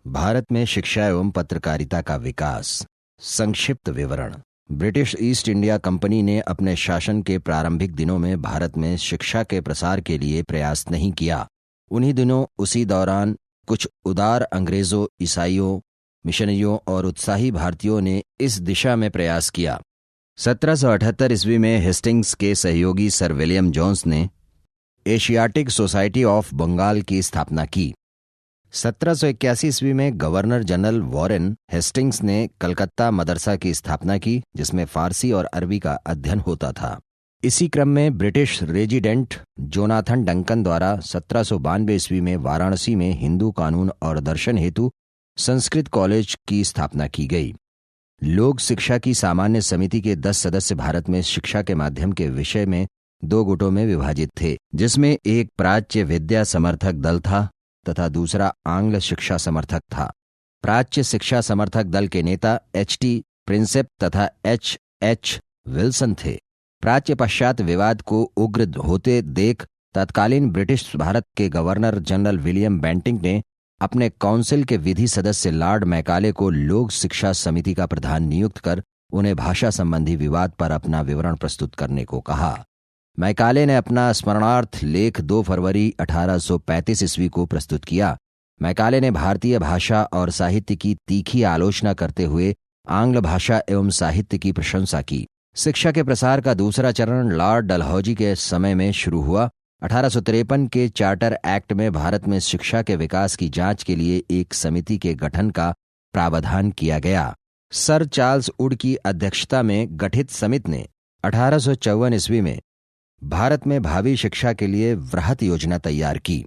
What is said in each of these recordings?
भारत में शिक्षा एवं पत्रकारिता का विकास। संक्षिप्त विवरण। ब्रिटिश ईस्ट इंडिया कंपनी ने अपने शासन के प्रारंभिक दिनों में भारत में शिक्षा के प्रसार के लिए प्रयास नहीं किया। उन्हीं दिनों उसी दौरान कुछ उदार अंग्रेज़ों, ईसाइयों, मिशनरियों और उत्साही भारतीयों ने इस दिशा में प्रयास किया। 1778 ईस्वी में हेस्टिंग्स के सहयोगी सर विलियम जोन्स ने एशियाटिक सोसाइटी ऑफ बंगाल की स्थापना की। 1781 ईस्वी में गवर्नर जनरल वॉरेन हेस्टिंग्स ने कलकत्ता मदरसा की स्थापना की, जिसमें फारसी और अरबी का अध्ययन होता था। इसी क्रम में ब्रिटिश रेजिडेंट जोनाथन डंकन द्वारा 1792 ईस्वी में वाराणसी में हिंदू कानून और दर्शन हेतु संस्कृत कॉलेज की स्थापना की गई। लोक शिक्षा की सामान्य समिति के 10 सदस्य भारत में शिक्षा के माध्यम के विषय में 2 गुटों में विभाजित थे, जिसमें एक प्राच्य विद्या समर्थक दल था तथा दूसरा आंग्ल शिक्षा समर्थक था। प्राच्य शिक्षा समर्थक दल के नेता H.T. प्रिंसेप तथा H.H. विल्सन थे। प्राच्य पश्चात विवाद को उग्र होते देख तत्कालीन ब्रिटिश भारत के गवर्नर जनरल विलियम बेंटिंक ने अपने काउंसिल के विधि सदस्य लॉर्ड मैकाले को लोक शिक्षा समिति का प्रधान नियुक्त कर उन्हें भाषा संबंधी विवाद पर अपना विवरण प्रस्तुत करने को कहा। मैकाले ने अपना स्मरणार्थ लेख 2 फरवरी 1835 ईस्वी को प्रस्तुत किया। मैकाले ने भारतीय भाषा और साहित्य की तीखी आलोचना करते हुए आंग्ल भाषा एवं साहित्य की प्रशंसा की। शिक्षा के प्रसार का दूसरा चरण लॉर्ड डलहौजी के समय में शुरू हुआ। 1853 के चार्टर एक्ट में भारत में शिक्षा के विकास की जांच के लिए एक समिति के गठन का प्रावधान किया गया। सर चार्ल्स वुड की अध्यक्षता में गठित समिति ने 1854 ईस्वी में भारत में भावी शिक्षा के लिए वृहत योजना तैयार की,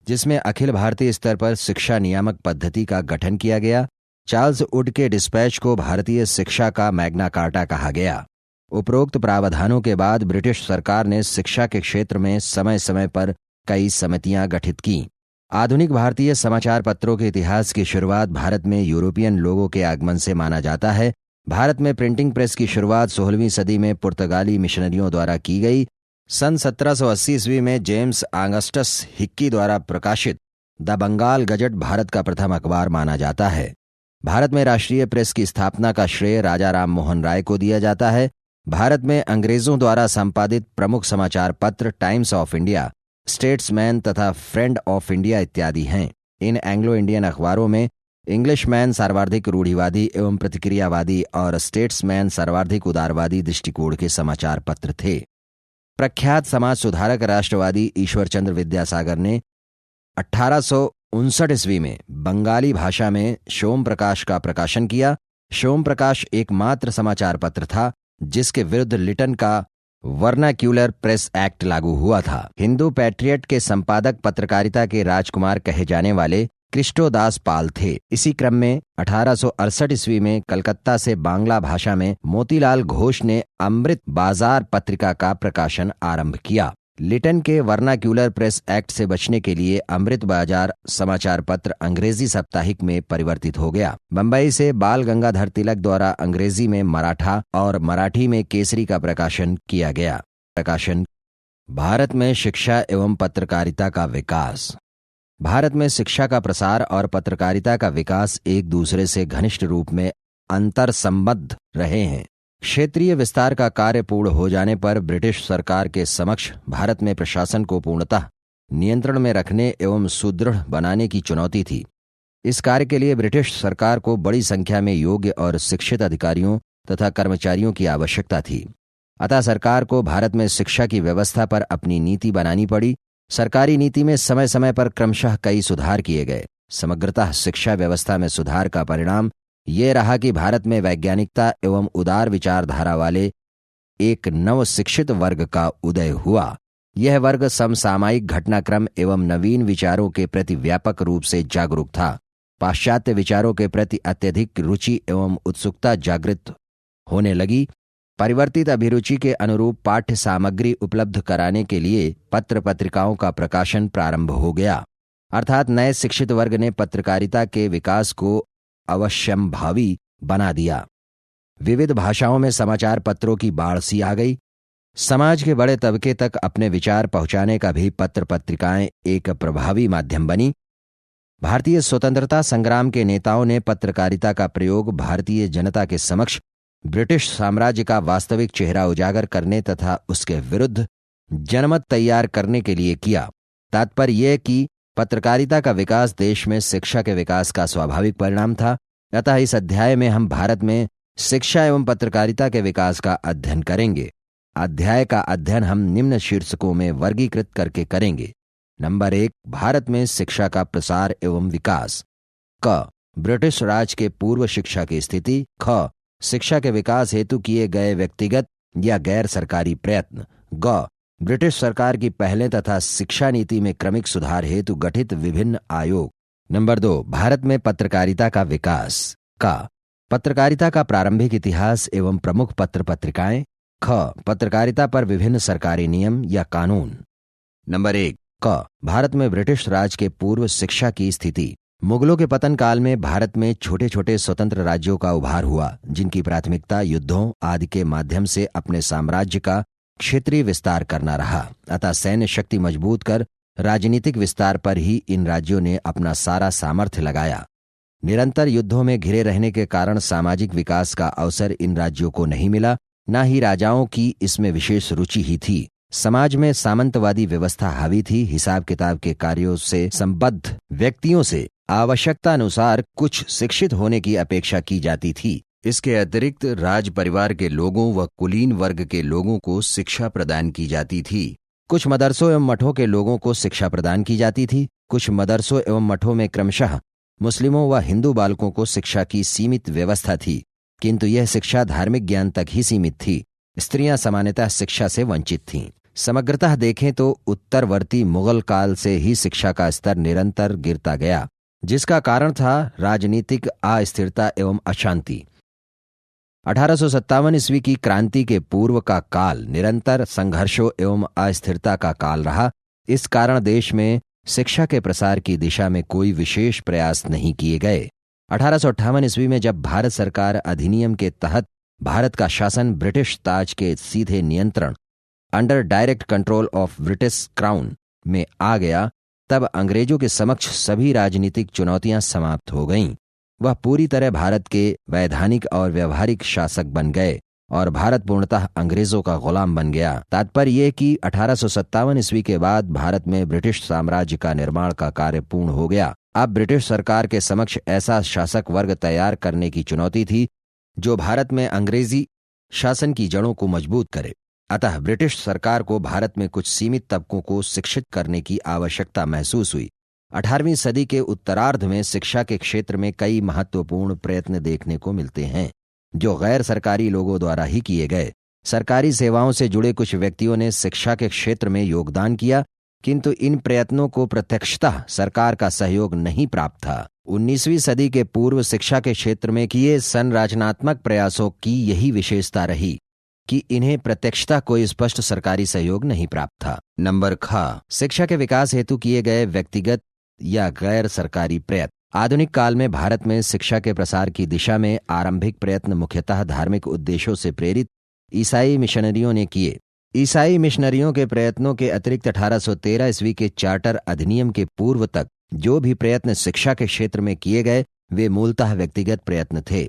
जिसमें अखिल भारतीय स्तर पर शिक्षा नियामक पद्धति का गठन किया गया। चार्ल्स वुड के डिस्पैच को भारतीय शिक्षा का मैग्ना कार्टा कहा गया। उपरोक्त प्रावधानों के बाद ब्रिटिश सरकार ने शिक्षा के क्षेत्र में समय समय पर कई समितियां गठित की। आधुनिक भारतीय समाचार पत्रों के इतिहास की शुरुआत भारत में यूरोपियन लोगों के आगमन से माना जाता है। भारत में प्रिंटिंग प्रेस की शुरुआत 16वीं सदी में पुर्तगाली मिशनरियों द्वारा की गई। सन 1780 ईस्वी में जेम्स ऑगस्टस हिक्की द्वारा प्रकाशित द बंगाल गजट भारत का प्रथम अखबार माना जाता है। भारत में राष्ट्रीय प्रेस की स्थापना का श्रेय राजा राम मोहन राय को दिया जाता है। भारत में अंग्रेजों द्वारा संपादित प्रमुख समाचार पत्र टाइम्स ऑफ इंडिया, स्टेट्समैन तथा फ्रेंड ऑफ इंडिया इत्यादि हैं। इन एंग्लो इंडियन अखबारों में इंग्लिशमैन सर्वाधिक रूढ़िवादी एवं प्रतिक्रियावादी और स्टेट्समैन सर्वाधिक उदारवादी दृष्टिकोण के समाचार पत्र थे। प्रख्यात समाज सुधारक राष्ट्रवादी ईश्वरचंद्र विद्यासागर ने 1859 ईस्वी में बंगाली भाषा में सोम प्रकाश का प्रकाशन किया। सोम प्रकाश एकमात्र समाचार पत्र था जिसके विरुद्ध लिटन का वर्नाक्यूलर प्रेस एक्ट लागू हुआ था। हिंदू पैट्रियट के संपादक पत्रकारिता के राजकुमार कहे जाने वाले कृष्णोदास पाल थे। इसी क्रम में 1868 ईस्वी में कलकत्ता से बांग्ला भाषा में मोतीलाल घोष ने अमृत बाजार पत्रिका का प्रकाशन आरंभ किया। लिटन के वर्नाक्यूलर प्रेस एक्ट से बचने के लिए अमृत बाजार समाचार पत्र अंग्रेजी साप्ताहिक में परिवर्तित हो गया। बंबई से बाल गंगाधर तिलक द्वारा अंग्रेजी में मराठा और मराठी में केसरी का प्रकाशन किया गया। भारत में शिक्षा एवं पत्रकारिता का विकास। भारत में शिक्षा का प्रसार और पत्रकारिता का विकास एक दूसरे से घनिष्ठ रूप में अंतर संबद्ध रहे हैं। क्षेत्रीय विस्तार का कार्य पूर्ण हो जाने पर ब्रिटिश सरकार के समक्ष भारत में प्रशासन को पूर्णतः नियंत्रण में रखने एवं सुदृढ़ बनाने की चुनौती थी। इस कार्य के लिए ब्रिटिश सरकार को बड़ी संख्या में योग्य और शिक्षित अधिकारियों तथा कर्मचारियों की आवश्यकता थी। अतः सरकार को भारत में शिक्षा की व्यवस्था पर अपनी नीति बनानी पड़ी। सरकारी नीति में समय समय पर क्रमशः कई सुधार किए गए। समग्रतः शिक्षा व्यवस्था में सुधार का परिणाम ये रहा कि भारत में वैज्ञानिकता एवं उदार विचारधारा वाले एक नव शिक्षित वर्ग का उदय हुआ। यह वर्ग समसामयिक घटनाक्रम एवं नवीन विचारों के प्रति व्यापक रूप से जागरूक था। पाश्चात्य विचारों के प्रति अत्यधिक रुचि एवं उत्सुकता जागृत होने लगी। परिवर्तित अभिरुचि के अनुरूप पाठ्य सामग्री उपलब्ध कराने के लिए पत्र पत्रिकाओं का प्रकाशन प्रारंभ हो गया। अर्थात नए शिक्षित वर्ग ने पत्रकारिता के विकास को अवश्यंभावी बना दिया। विविध भाषाओं में समाचार पत्रों की बाढ़ सी आ गई। समाज के बड़े तबके तक अपने विचार पहुंचाने का भी पत्र पत्रिकाएं एक प्रभावी माध्यम बनी। भारतीय स्वतंत्रता संग्राम के नेताओं ने पत्रकारिता का प्रयोग भारतीय जनता के समक्ष ब्रिटिश साम्राज्य का वास्तविक चेहरा उजागर करने तथा उसके विरुद्ध जनमत तैयार करने के लिए किया। तात्पर्य यह कि पत्रकारिता का विकास देश में शिक्षा के विकास का स्वाभाविक परिणाम था। अतः इस अध्याय में हम भारत में शिक्षा एवं पत्रकारिता के विकास का अध्ययन करेंगे। अध्याय का अध्ययन हम निम्न शीर्षकों में वर्गीकृत करके करेंगे। नंबर 1, भारत में शिक्षा का प्रसार एवं विकास। क, ब्रिटिश राज के पूर्व शिक्षा की स्थिति। ख, शिक्षा के विकास हेतु किए गए व्यक्तिगत या गैर सरकारी प्रयत्न। ग, ब्रिटिश सरकार की पहले तथा शिक्षा नीति में क्रमिक सुधार हेतु गठित विभिन्न आयोग। नंबर 2, भारत में पत्रकारिता का विकास। क, पत्रकारिता का प्रारंभिक इतिहास एवं प्रमुख पत्र पत्रिकाएं। ख, पत्रकारिता पर विभिन्न सरकारी नियम या कानून। नंबर 1, क, भारत में ब्रिटिश राज के पूर्व शिक्षा की स्थिति। मुगलों के पतन काल में भारत में छोटे छोटे स्वतंत्र राज्यों का उभार हुआ, जिनकी प्राथमिकता युद्धों आदि के माध्यम से अपने साम्राज्य का क्षेत्रीय विस्तार करना रहा। अतः सैन्य शक्ति मजबूत कर राजनीतिक विस्तार पर ही इन राज्यों ने अपना सारा सामर्थ्य लगाया। निरंतर युद्धों में घिरे रहने के कारण सामाजिक विकास का अवसर इन राज्यों को नहीं मिला, न ही राजाओं की इसमें विशेष रुचि ही थी। समाज में सामंतवादी व्यवस्था हावी थी। हिसाब किताब के कार्यों से संबद्ध व्यक्तियों से आवश्यकता अनुसार कुछ शिक्षित होने की अपेक्षा की जाती थी। इसके अतिरिक्त राज परिवार के लोगों व कुलीन वर्ग के लोगों को शिक्षा प्रदान की जाती थी। कुछ मदरसों एवं मठों के लोगों को शिक्षा प्रदान की जाती थी। कुछ मदरसों एवं मठों में क्रमशः मुस्लिमों व हिंदू बालकों को शिक्षा की सीमित व्यवस्था थी, किंतु यह शिक्षा धार्मिक ज्ञान तक ही सीमित थी। स्त्रियां सामान्यतः शिक्षा से वंचित थीं। समग्रतः देखें तो उत्तरवर्ती मुगल काल से ही शिक्षा का स्तर निरंतर गिरता गया, जिसका कारण था राजनीतिक अस्थिरता एवं अशांति। 1857 ईस्वी की क्रांति के पूर्व का काल निरंतर संघर्षों एवं अस्थिरता का काल रहा। इस कारण देश में शिक्षा के प्रसार की दिशा में कोई विशेष प्रयास नहीं किए गए। 1858 ईस्वी में जब भारत सरकार अधिनियम के तहत भारत का शासन ब्रिटिश ताज के सीधे नियंत्रण under direct control of British crown में आ गया, तब अंग्रेजों के समक्ष सभी राजनीतिक चुनौतियां समाप्त हो गईं। वह पूरी तरह भारत के वैधानिक और व्यवहारिक शासक बन गए और भारत पूर्णतः अंग्रेजों का गुलाम बन गया। तात्पर्य यह कि 1857 ईस्वी के बाद भारत में ब्रिटिश साम्राज्य का निर्माण का कार्य पूर्ण हो गया। अब ब्रिटिश सरकार के समक्ष ऐसा शासक वर्ग तैयार करने की चुनौती थी जो भारत में अंग्रेजी शासन की जड़ों को मजबूत करे। अतः ब्रिटिश सरकार को भारत में कुछ सीमित तबकों को शिक्षित करने की आवश्यकता महसूस हुई। 18वीं सदी के उत्तरार्ध में शिक्षा के क्षेत्र में कई महत्वपूर्ण प्रयत्न देखने को मिलते हैं, जो गैर सरकारी लोगों द्वारा ही किए गए। सरकारी सेवाओं से जुड़े कुछ व्यक्तियों ने शिक्षा के क्षेत्र में योगदान किया, किंतु इन प्रयत्नों को प्रत्यक्षतः सरकार का सहयोग नहीं प्राप्त था। 19वीं सदी के पूर्व शिक्षा के क्षेत्र में किए संरचनात्मक प्रयासों की यही विशेषता रही कि इन्हें प्रत्यक्षतः कोई स्पष्ट सरकारी सहयोग नहीं प्राप्त था। नंबर ख, शिक्षा के विकास हेतु किए गए व्यक्तिगत या गैर सरकारी प्रयत्न। आधुनिक काल में भारत में शिक्षा के प्रसार की दिशा में आरंभिक प्रयत्न मुख्यतः धार्मिक उद्देश्यों से प्रेरित ईसाई मिशनरियों ने किए। ईसाई मिशनरियों के प्रयत्नों के अतिरिक्त 1813 ईस्वी के चार्टर अधिनियम के पूर्व तक जो भी प्रयत्न शिक्षा के क्षेत्र में किए गए, वे मूलतः व्यक्तिगत प्रयत्न थे।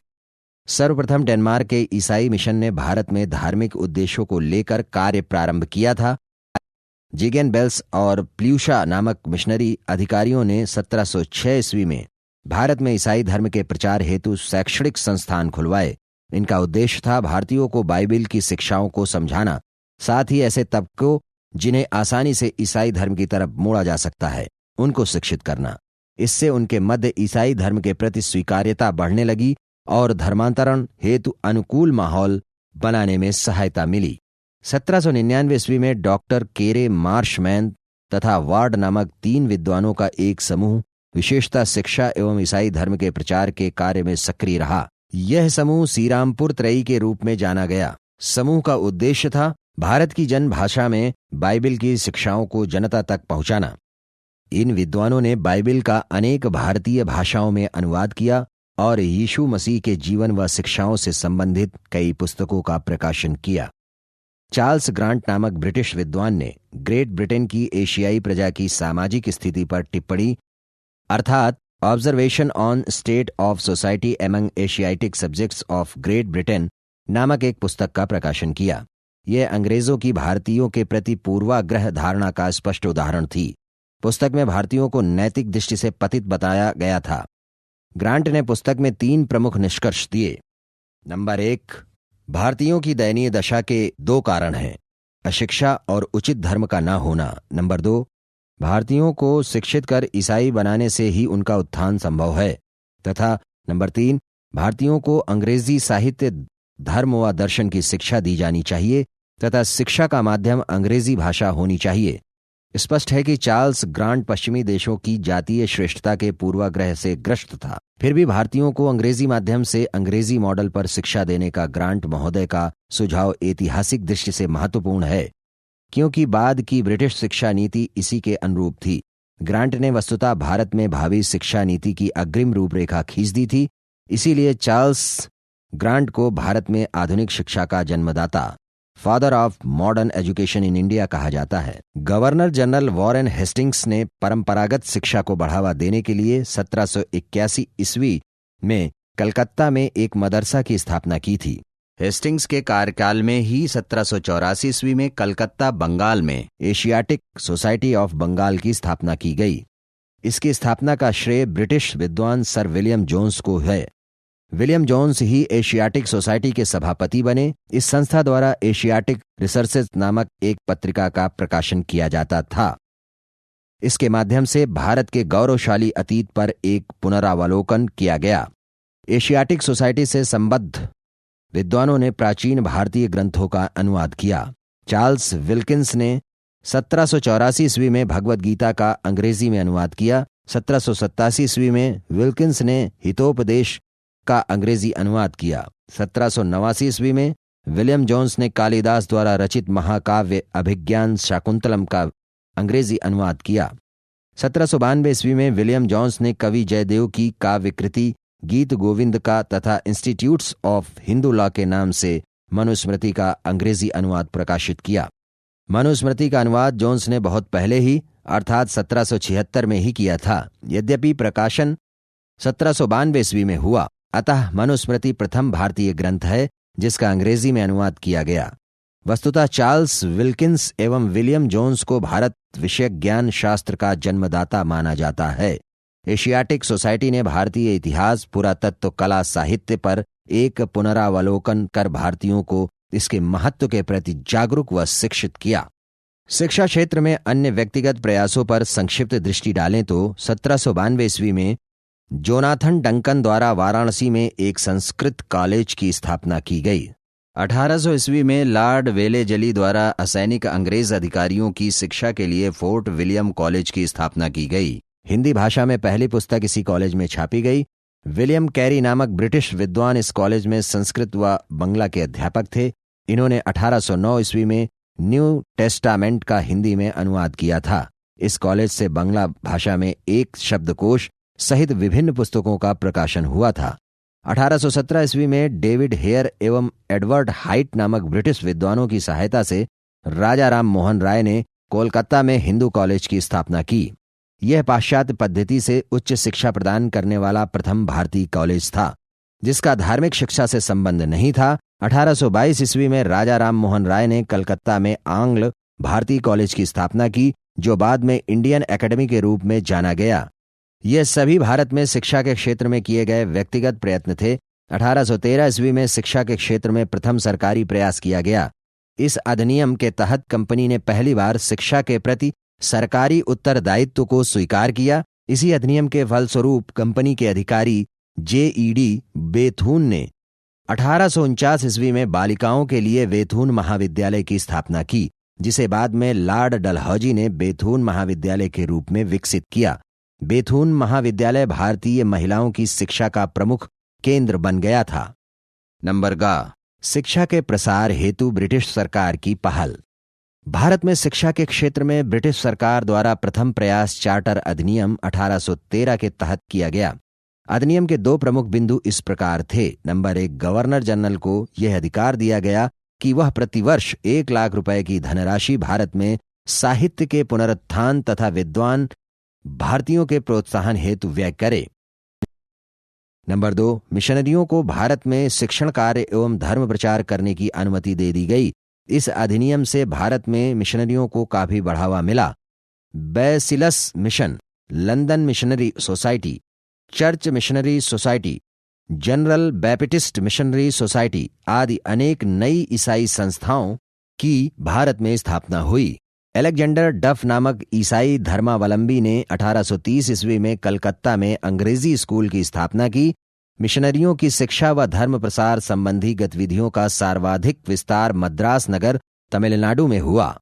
सर्वप्रथम डेनमार्क के ईसाई मिशन ने भारत में धार्मिक उद्देश्यों को लेकर कार्य प्रारंभ किया था। जिगेन बेल्स और प्ल्यूशा नामक मिशनरी अधिकारियों ने 1706 ईस्वी में भारत में ईसाई धर्म के प्रचार हेतु शैक्षणिक संस्थान खुलवाए। इनका उद्देश्य था भारतीयों को बाइबिल की शिक्षाओं को समझाना, साथ ही ऐसे तबकों जिन्हें आसानी से ईसाई धर्म की तरफ मोड़ा जा सकता है, उनको शिक्षित करना। इससे उनके मध्य ईसाई धर्म के प्रति स्वीकार्यता बढ़ने लगी और धर्मांतरण हेतु अनुकूल माहौल बनाने में सहायता मिली। 1799 ईस्वी में डॉक्टर केरे मार्शमैन तथा वार्ड नामक 3 विद्वानों का एक समूह विशेषतः शिक्षा एवं ईसाई धर्म के प्रचार के कार्य में सक्रिय रहा। यह समूह श्रीरामपुर त्रयी के रूप में जाना गया। समूह का उद्देश्य था भारत की जन भाषा में बाइबिल की शिक्षाओं को जनता तक पहुंचाना। इन विद्वानों ने बाइबिल का अनेक भारतीय भाषाओं में अनुवाद किया और यीशु मसीह के जीवन व शिक्षाओं से संबंधित कई पुस्तकों का प्रकाशन किया। चार्ल्स ग्रांट नामक ब्रिटिश विद्वान ने ग्रेट ब्रिटेन की एशियाई प्रजा की सामाजिक स्थिति पर टिप्पणी अर्थात observation on state of society among Asiatic subjects of great Britain नामक एक पुस्तक का प्रकाशन किया। यह अंग्रेजों की भारतीयों के प्रति पूर्वाग्रह धारणा का स्पष्ट उदाहरण थी। पुस्तक में भारतीयों को नैतिक दृष्टि से पतित बताया गया था। ग्रांट ने पुस्तक में 3 प्रमुख निष्कर्ष दिए। नंबर 1, भारतीयों की दयनीय दशा के 2 कारण हैं, अशिक्षा और उचित धर्म का न होना। नंबर 2, भारतीयों को शिक्षित कर ईसाई बनाने से ही उनका उत्थान संभव है। तथा नंबर 3, भारतीयों को अंग्रेजी साहित्य, धर्म व दर्शन की शिक्षा दी जानी चाहिए तथा शिक्षा का माध्यम अंग्रेजी भाषा होनी चाहिए। स्पष्ट है कि चार्ल्स ग्रांट पश्चिमी देशों की जातीय श्रेष्ठता के पूर्वाग्रह से ग्रस्त था। फिर भी भारतीयों को अंग्रेजी माध्यम से अंग्रेजी मॉडल पर शिक्षा देने का ग्रांट महोदय का सुझाव ऐतिहासिक दृष्टि से महत्वपूर्ण है, क्योंकि बाद की ब्रिटिश शिक्षा नीति इसी के अनुरूप थी। ग्रांट ने वस्तुतः भारत में भावी शिक्षा नीति की अग्रिम रूपरेखा खींच दी थी। इसीलिए चार्ल्स ग्रांट को भारत में आधुनिक शिक्षा का जन्मदाता, father of modern education in India कहा जाता है। गवर्नर जनरल वॉरेन हेस्टिंग्स ने परंपरागत शिक्षा को बढ़ावा देने के लिए 1781 ईस्वी में कलकत्ता में एक मदरसा की स्थापना की थी। हेस्टिंग्स के कार्यकाल में ही 1784 ईस्वी में कलकत्ता, बंगाल में एशियाटिक सोसाइटी ऑफ बंगाल की स्थापना की गई। इसकी स्थापना का श्रेय ब्रिटिश विद्वान सर विलियम जोन्स को है। विलियम जोन्स ही एशियाटिक सोसाइटी के सभापति बने। इस संस्था द्वारा एशियाटिक रिसर्चेस नामक एक पत्रिका का प्रकाशन किया जाता था। इसके माध्यम से भारत के गौरवशाली अतीत पर एक पुनरावलोकन किया गया। एशियाटिक सोसाइटी से संबद्ध विद्वानों ने प्राचीन भारतीय ग्रंथों का अनुवाद किया। चार्ल्स विल्किंस ने 1784 ईस्वी में भगवद गीता का अंग्रेजी में अनुवाद किया। 1787 ईस्वी में विल्किंस ने हितोपदेश का अंग्रेजी अनुवाद किया। 1789 ईस्वी में विलियम जोन्स ने कालिदास द्वारा रचित महाकाव्य अभिज्ञान शाकुंतलम का अंग्रेजी अनुवाद किया। 1792 ईस्वी में विलियम जोन्स ने कवि जयदेव की काव्यकृति गीत गोविंद का तथा इंस्टीट्यूट्स ऑफ हिंदू लॉ के नाम से मनुस्मृति का अंग्रेजी अनुवाद प्रकाशित किया। मनुस्मृति का अनुवाद जोन्स ने बहुत पहले ही अर्थात 1776 में ही किया था। यद्यपि प्रकाशन 1792 ईस्वी में हुआ, अतः मनुस्मृति प्रथम भारतीय ग्रंथ है जिसका अंग्रेजी में अनुवाद किया गया। वस्तुतः चार्ल्स विल्किंस एवं विलियम जोन्स को भारत विषयक ज्ञान शास्त्र का जन्मदाता माना जाता है। एशियाटिक सोसाइटी ने भारतीय इतिहास, पुरातत्व, कला, साहित्य पर एक पुनरावलोकन कर भारतीयों को इसके महत्व के प्रति जागरूक व शिक्षित किया। शिक्षा क्षेत्र में अन्य व्यक्तिगत प्रयासों पर संक्षिप्त दृष्टि डालें तो 1792 ईस्वी में जोनाथन डंकन द्वारा वाराणसी में एक संस्कृत कॉलेज की स्थापना की गई। 1800 ईस्वी में लॉर्ड वेलेजली द्वारा असैनिक अंग्रेज अधिकारियों की शिक्षा के लिए फोर्ट विलियम कॉलेज की स्थापना की गई। हिंदी भाषा में पहली पुस्तक इसी कॉलेज में छापी गई। विलियम कैरी नामक ब्रिटिश विद्वान इस कॉलेज में संस्कृत व बंगला के अध्यापक थे। इन्होंने 1809 ईस्वी में न्यू टेस्टामेंट का हिंदी में अनुवाद किया था। इस कॉलेज से बंगला भाषा में एक शब्दकोश सहित विभिन्न पुस्तकों का प्रकाशन हुआ था। 1817 ईस्वी में डेविड हेयर एवं एडवर्ड हाइट नामक ब्रिटिश विद्वानों की सहायता से राजा राम मोहन राय ने कोलकाता में हिंदू कॉलेज की स्थापना की। यह पाश्चात्य पद्धति से उच्च शिक्षा प्रदान करने वाला प्रथम भारतीय कॉलेज था, जिसका धार्मिक शिक्षा से संबंध नहीं था। 1822 ईस्वी में राजा राम मोहन राय ने कलकत्ता में आंग्ल भारतीय कॉलेज की स्थापना की, जो बाद में इंडियन एकेडमी के रूप में जाना गया। ये सभी भारत में शिक्षा के क्षेत्र में किए गए व्यक्तिगत प्रयत्न थे। 1813 ईस्वी में शिक्षा के क्षेत्र में प्रथम सरकारी प्रयास किया गया। इस अधिनियम के तहत कंपनी ने पहली बार शिक्षा के प्रति सरकारी उत्तरदायित्व को स्वीकार किया। इसी अधिनियम के फलस्वरूप कंपनी के अधिकारी जेईडी बेथून ने 1849 ईस्वी में बालिकाओं के लिए बेथून महाविद्यालय की स्थापना की, जिसे बाद में लॉर्ड डलहौजी ने बेथून महाविद्यालय के रूप में विकसित किया। बेथून महाविद्यालय भारतीय महिलाओं की शिक्षा का प्रमुख केंद्र बन गया था। नंबर ग, शिक्षा के प्रसार हेतु ब्रिटिश सरकार की पहल। भारत में शिक्षा के क्षेत्र में ब्रिटिश सरकार द्वारा प्रथम प्रयास चार्टर अधिनियम 1813 के तहत किया गया। अधिनियम के 2 प्रमुख बिंदु इस प्रकार थे। नंबर 1, गवर्नर जनरल को यह अधिकार दिया गया कि वह प्रतिवर्ष 1 लाख रुपए की धनराशि भारत में साहित्य के पुनरुत्थान तथा विद्वान भारतीयों के प्रोत्साहन हेतु व्यय करे। नंबर 2, मिशनरियों को भारत में शिक्षण कार्य एवं धर्म प्रचार करने की अनुमति दे दी गई। इस अधिनियम से भारत में मिशनरियों को काफी बढ़ावा मिला। बैसिलस Mission, London Missionary Society, Church Missionary Society, General Baptist Missionary Society आदि अनेक नई ईसाई संस्थाओं की भारत में स्थापना हुई। अलेक्जेंडर डफ नामक ईसाई धर्मावलंबी ने 1830 ईस्वी में कलकत्ता में अंग्रेजी स्कूल की स्थापना की। मिशनरियों की शिक्षा व धर्म प्रसार संबंधी गतिविधियों का सर्वाधिक विस्तार मद्रास नगर, तमिलनाडु में हुआ,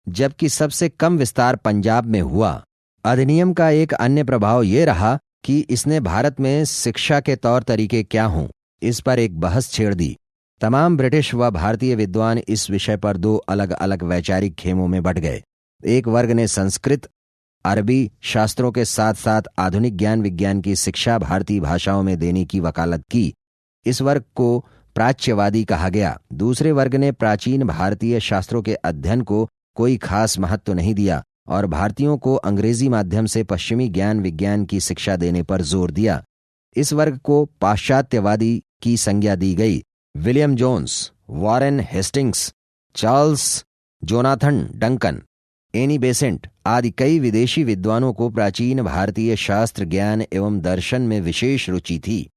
जबकि सबसे कम विस्तार पंजाब में हुआ। अधिनियम का एक अन्य प्रभाव ये रहा कि इसने भारत में शिक्षा के तौर तरीके क्या हों, इस पर एक बहस छेड़ दी। तमाम ब्रिटिश व भारतीय विद्वान इस विषय पर दो अलग अलग वैचारिक खेमों में बंट गए। एक वर्ग ने संस्कृत, अरबी शास्त्रों के साथ साथ आधुनिक ज्ञान विज्ञान की शिक्षा भारतीय भाषाओं में देने की वकालत की। इस वर्ग को प्राच्यवादी कहा गया। दूसरे वर्ग ने प्राचीन भारतीय शास्त्रों के अध्ययन को कोई खास महत्व नहीं दिया और भारतीयों को अंग्रेजी माध्यम से पश्चिमी ज्ञान विज्ञान की शिक्षा देने पर जोर दिया। इस वर्ग को पाश्चात्यवादी की संज्ञा दी गई। William Jones, Warren Hastings, Charles Jonathan Duncan, Annie Besant आदि कई विदेशी विद्वानों को प्राचीन भारतीय शास्त्र, ज्ञान एवं दर्शन में विशेष रुचि थी।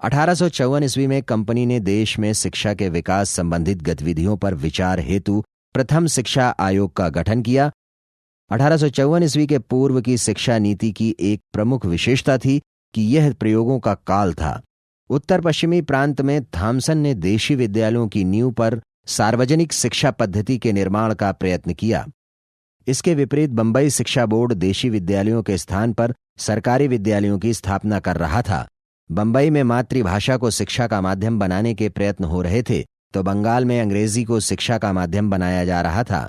1854 ईस्वी में कंपनी ने देश में शिक्षा के विकास संबंधित गतिविधियों पर विचार हेतु प्रथम शिक्षा आयोग का गठन किया। 1854 ईस्वी के पूर्व की शिक्षा नीति की एक प्रमुख विशेषता थी कि यह प्रयोगों का काल था। उत्तर पश्चिमी प्रांत में थॉमसन ने देशी विद्यालयों की नींव पर सार्वजनिक शिक्षा पद्धति के निर्माण का प्रयत्न किया। इसके विपरीत बंबई शिक्षा बोर्ड देशी विद्यालयों के स्थान पर सरकारी विद्यालयों की स्थापना कर रहा था। बंबई में मातृभाषा को शिक्षा का माध्यम बनाने के प्रयत्न हो रहे थे, तो बंगाल में अंग्रेजी को शिक्षा का माध्यम बनाया जा रहा था।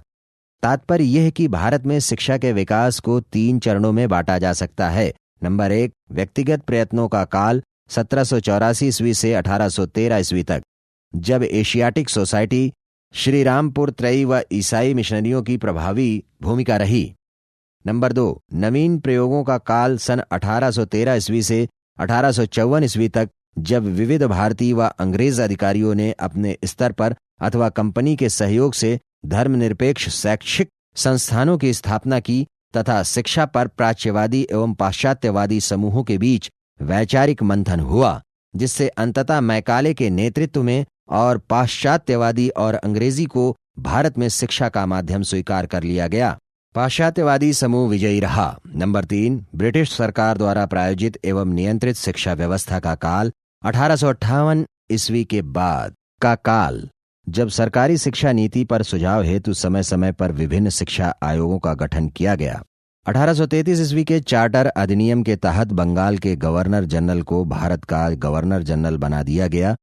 तात्पर्य यह कि भारत में शिक्षा के विकास को 3 चरणों में बांटा जा सकता है। नंबर 1, व्यक्तिगत प्रयत्नों का काल 1784 ईस्वी से 1813 ईस्वी तक, जब एशियाटिक सोसाइटी, श्रीरामपुर त्रयी व ईसाई मिशनरियों की प्रभावी भूमिका रही। नंबर 2, नवीन प्रयोगों का काल सन 1813 ईस्वी से 1854 ईस्वी तक, जब विविध भारतीय व अंग्रेज अधिकारियों ने अपने स्तर पर अथवा कंपनी के सहयोग से धर्मनिरपेक्ष शैक्षिक संस्थानों की स्थापना की तथा शिक्षा पर प्राच्यवादी एवं पाश्चात्यवादी समूहों के बीच वैचारिक मंथन हुआ, जिससे अंततः मैकाले के नेतृत्व में और पाश्चात्यवादी और अंग्रेजी को भारत में शिक्षा का माध्यम स्वीकार कर लिया गया। पाश्चात्यवादी समूह विजयी रहा। नंबर 3, ब्रिटिश सरकार द्वारा प्रायोजित एवं नियंत्रित शिक्षा व्यवस्था का काल 1858 ईस्वी के बाद का काल, जब सरकारी शिक्षा नीति पर सुझाव हेतु समय समय पर विभिन्न शिक्षा आयोगों का गठन किया गया। 1833 ईस्वी के चार्टर अधिनियम के तहत बंगाल के गवर्नर जनरल को भारत का गवर्नर जनरल बना दिया गया।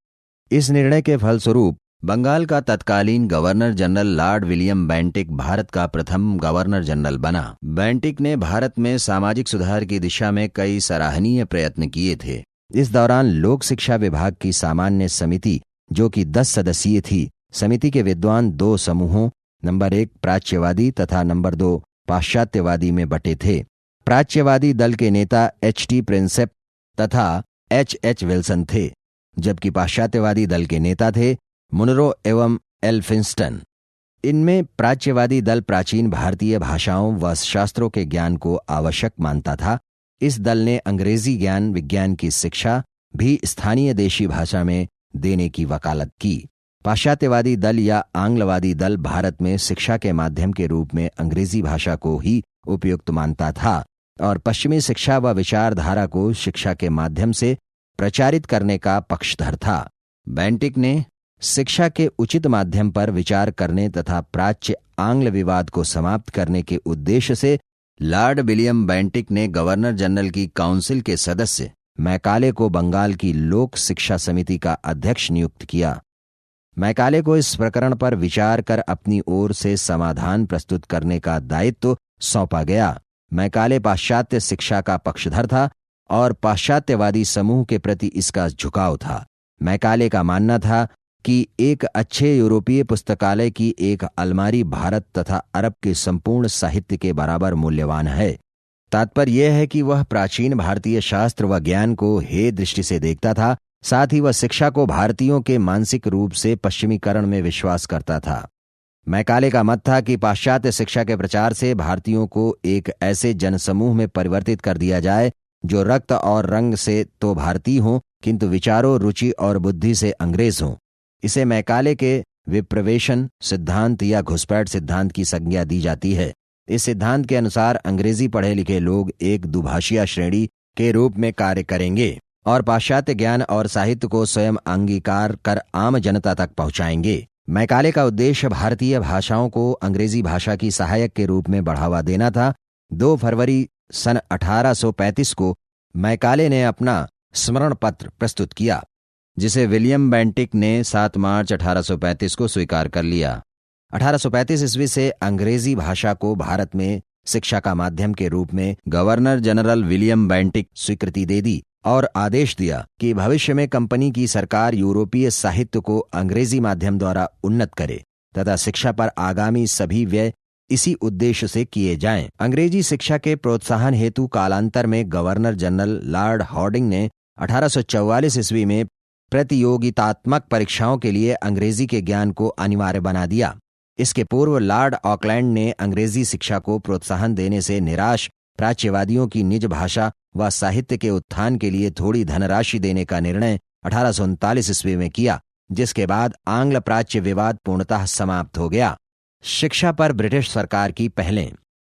इस निर्णय के फलस्वरूप बंगाल का तत्कालीन governor general Lord William Bentinck Bharat का प्रथम गवर्नर जनरल बना। बेंटिक ने भारत में सामाजिक सुधार की दिशा में कई सराहनीय प्रयत्न किए थे। इस दौरान लोक शिक्षा विभाग की सामान्य समिति, जो कि 10 सदस्यीय थी, समिति के विद्वान 2 समूहों, नंबर 1 प्राच्यवादी तथा नंबर 2 पाश्चात्यवादी में बटे थे। प्राच्यवादी दल के नेता H.T. प्रिंसेप तथा H.H. विल्सन थे, जबकि पाश्चात्यवादी दल के नेता थे मुनरो एवं एल्फिंस्टन। इनमें प्राच्यवादी दल प्राचीन भारतीय भाषाओं व शास्त्रों के ज्ञान को आवश्यक मानता था। इस दल ने अंग्रेजी ज्ञान विज्ञान की शिक्षा भी स्थानीय देशी भाषा में देने की वकालत की। पाश्चात्यवादी दल या आंग्लवादी दल भारत में शिक्षा के माध्यम के रूप में अंग्रेजी भाषा को ही उपयुक्त मानता था और पश्चिमी शिक्षा व विचारधारा को शिक्षा के माध्यम से प्रचारित करने का पक्षधर था। बेंटिक ने शिक्षा के उचित माध्यम पर विचार करने तथा प्राच्य आंग्ल विवाद को समाप्त करने के उद्देश्य से लॉर्ड विलियम बेंटिक ने गवर्नर जनरल की काउंसिल के सदस्य मैकाले को बंगाल की लोक शिक्षा समिति का अध्यक्ष नियुक्त किया। मैकाले को इस प्रकरण पर विचार कर अपनी ओर से समाधान प्रस्तुत करने का दायित्व सौंपा गया। मैकाले पाश्चात्य शिक्षा का पक्षधर था और पाश्चात्यवादी समूह के प्रति इसका झुकाव था। मैकाले का मानना था कि एक अच्छे यूरोपीय पुस्तकालय की एक अलमारी भारत तथा अरब के संपूर्ण साहित्य के बराबर मूल्यवान है। तात्पर्य यह है कि वह प्राचीन भारतीय शास्त्र व ज्ञान को हेय दृष्टि से देखता था, साथ ही वह शिक्षा को भारतीयों के मानसिक रूप से पश्चिमीकरण में विश्वास करता था। मैकाले का मत था कि पाश्चात्य शिक्षा के प्रचार से भारतीयों को एक ऐसे जनसमूह में परिवर्तित कर दिया जाए जो रक्त और रंग से तो भारतीय हों, किंतु विचारों, रुचि और बुद्धि से अंग्रेज हों। इसे मैकाले के विप्रवेशन सिद्धांत या घुसपैठ सिद्धांत की संज्ञा दी जाती है। इस सिद्धांत के अनुसार अंग्रेजी पढ़े लिखे लोग एक दुभाषिया श्रेणी के रूप में कार्य करेंगे और पाश्चात्य ज्ञान और साहित्य को स्वयं अंगीकार कर आम जनता तक पहुंचाएंगे। मैकाले का उद्देश्य भारतीय भाषाओं को अंग्रेजी भाषा की सहायक के रूप में बढ़ावा देना था। 2 फरवरी सन 1835 को मैकाले ने अपना स्मरण पत्र प्रस्तुत किया, जिसे विलियम बेंटिक ने 7 मार्च 1835 को स्वीकार कर लिया। 1835 ईस्वी से अंग्रेजी भाषा को भारत में शिक्षा का माध्यम के रूप में गवर्नर जनरल विलियम बेंटिक स्वीकृति दे दी और आदेश दिया कि भविष्य में कंपनी की सरकार यूरोपीय साहित्य को अंग्रेजी माध्यम द्वारा उन्नत करे तथा शिक्षा पर आगामी सभी व्यय इसी उद्देश्य से किए जाएं। अंग्रेजी शिक्षा के प्रोत्साहन हेतु कालांतर में गवर्नर जनरल लॉर्ड हार्डिंग ने 1844 ईस्वी में प्रतियोगितात्मक परीक्षाओं के लिए अंग्रेजी के ज्ञान को अनिवार्य बना दिया। इसके पूर्व लॉर्ड ऑकलैंड ने अंग्रेजी शिक्षा को प्रोत्साहन देने से निराश प्राच्यवादियों की निज भाषा व साहित्य के उत्थान के लिए थोड़ी धनराशि देने का निर्णय 1839 ईस्वी में किया, जिसके बाद आंग्ल प्राच्य विवाद पूर्णतः समाप्त हो गया। शिक्षा पर ब्रिटिश सरकार की पहलें।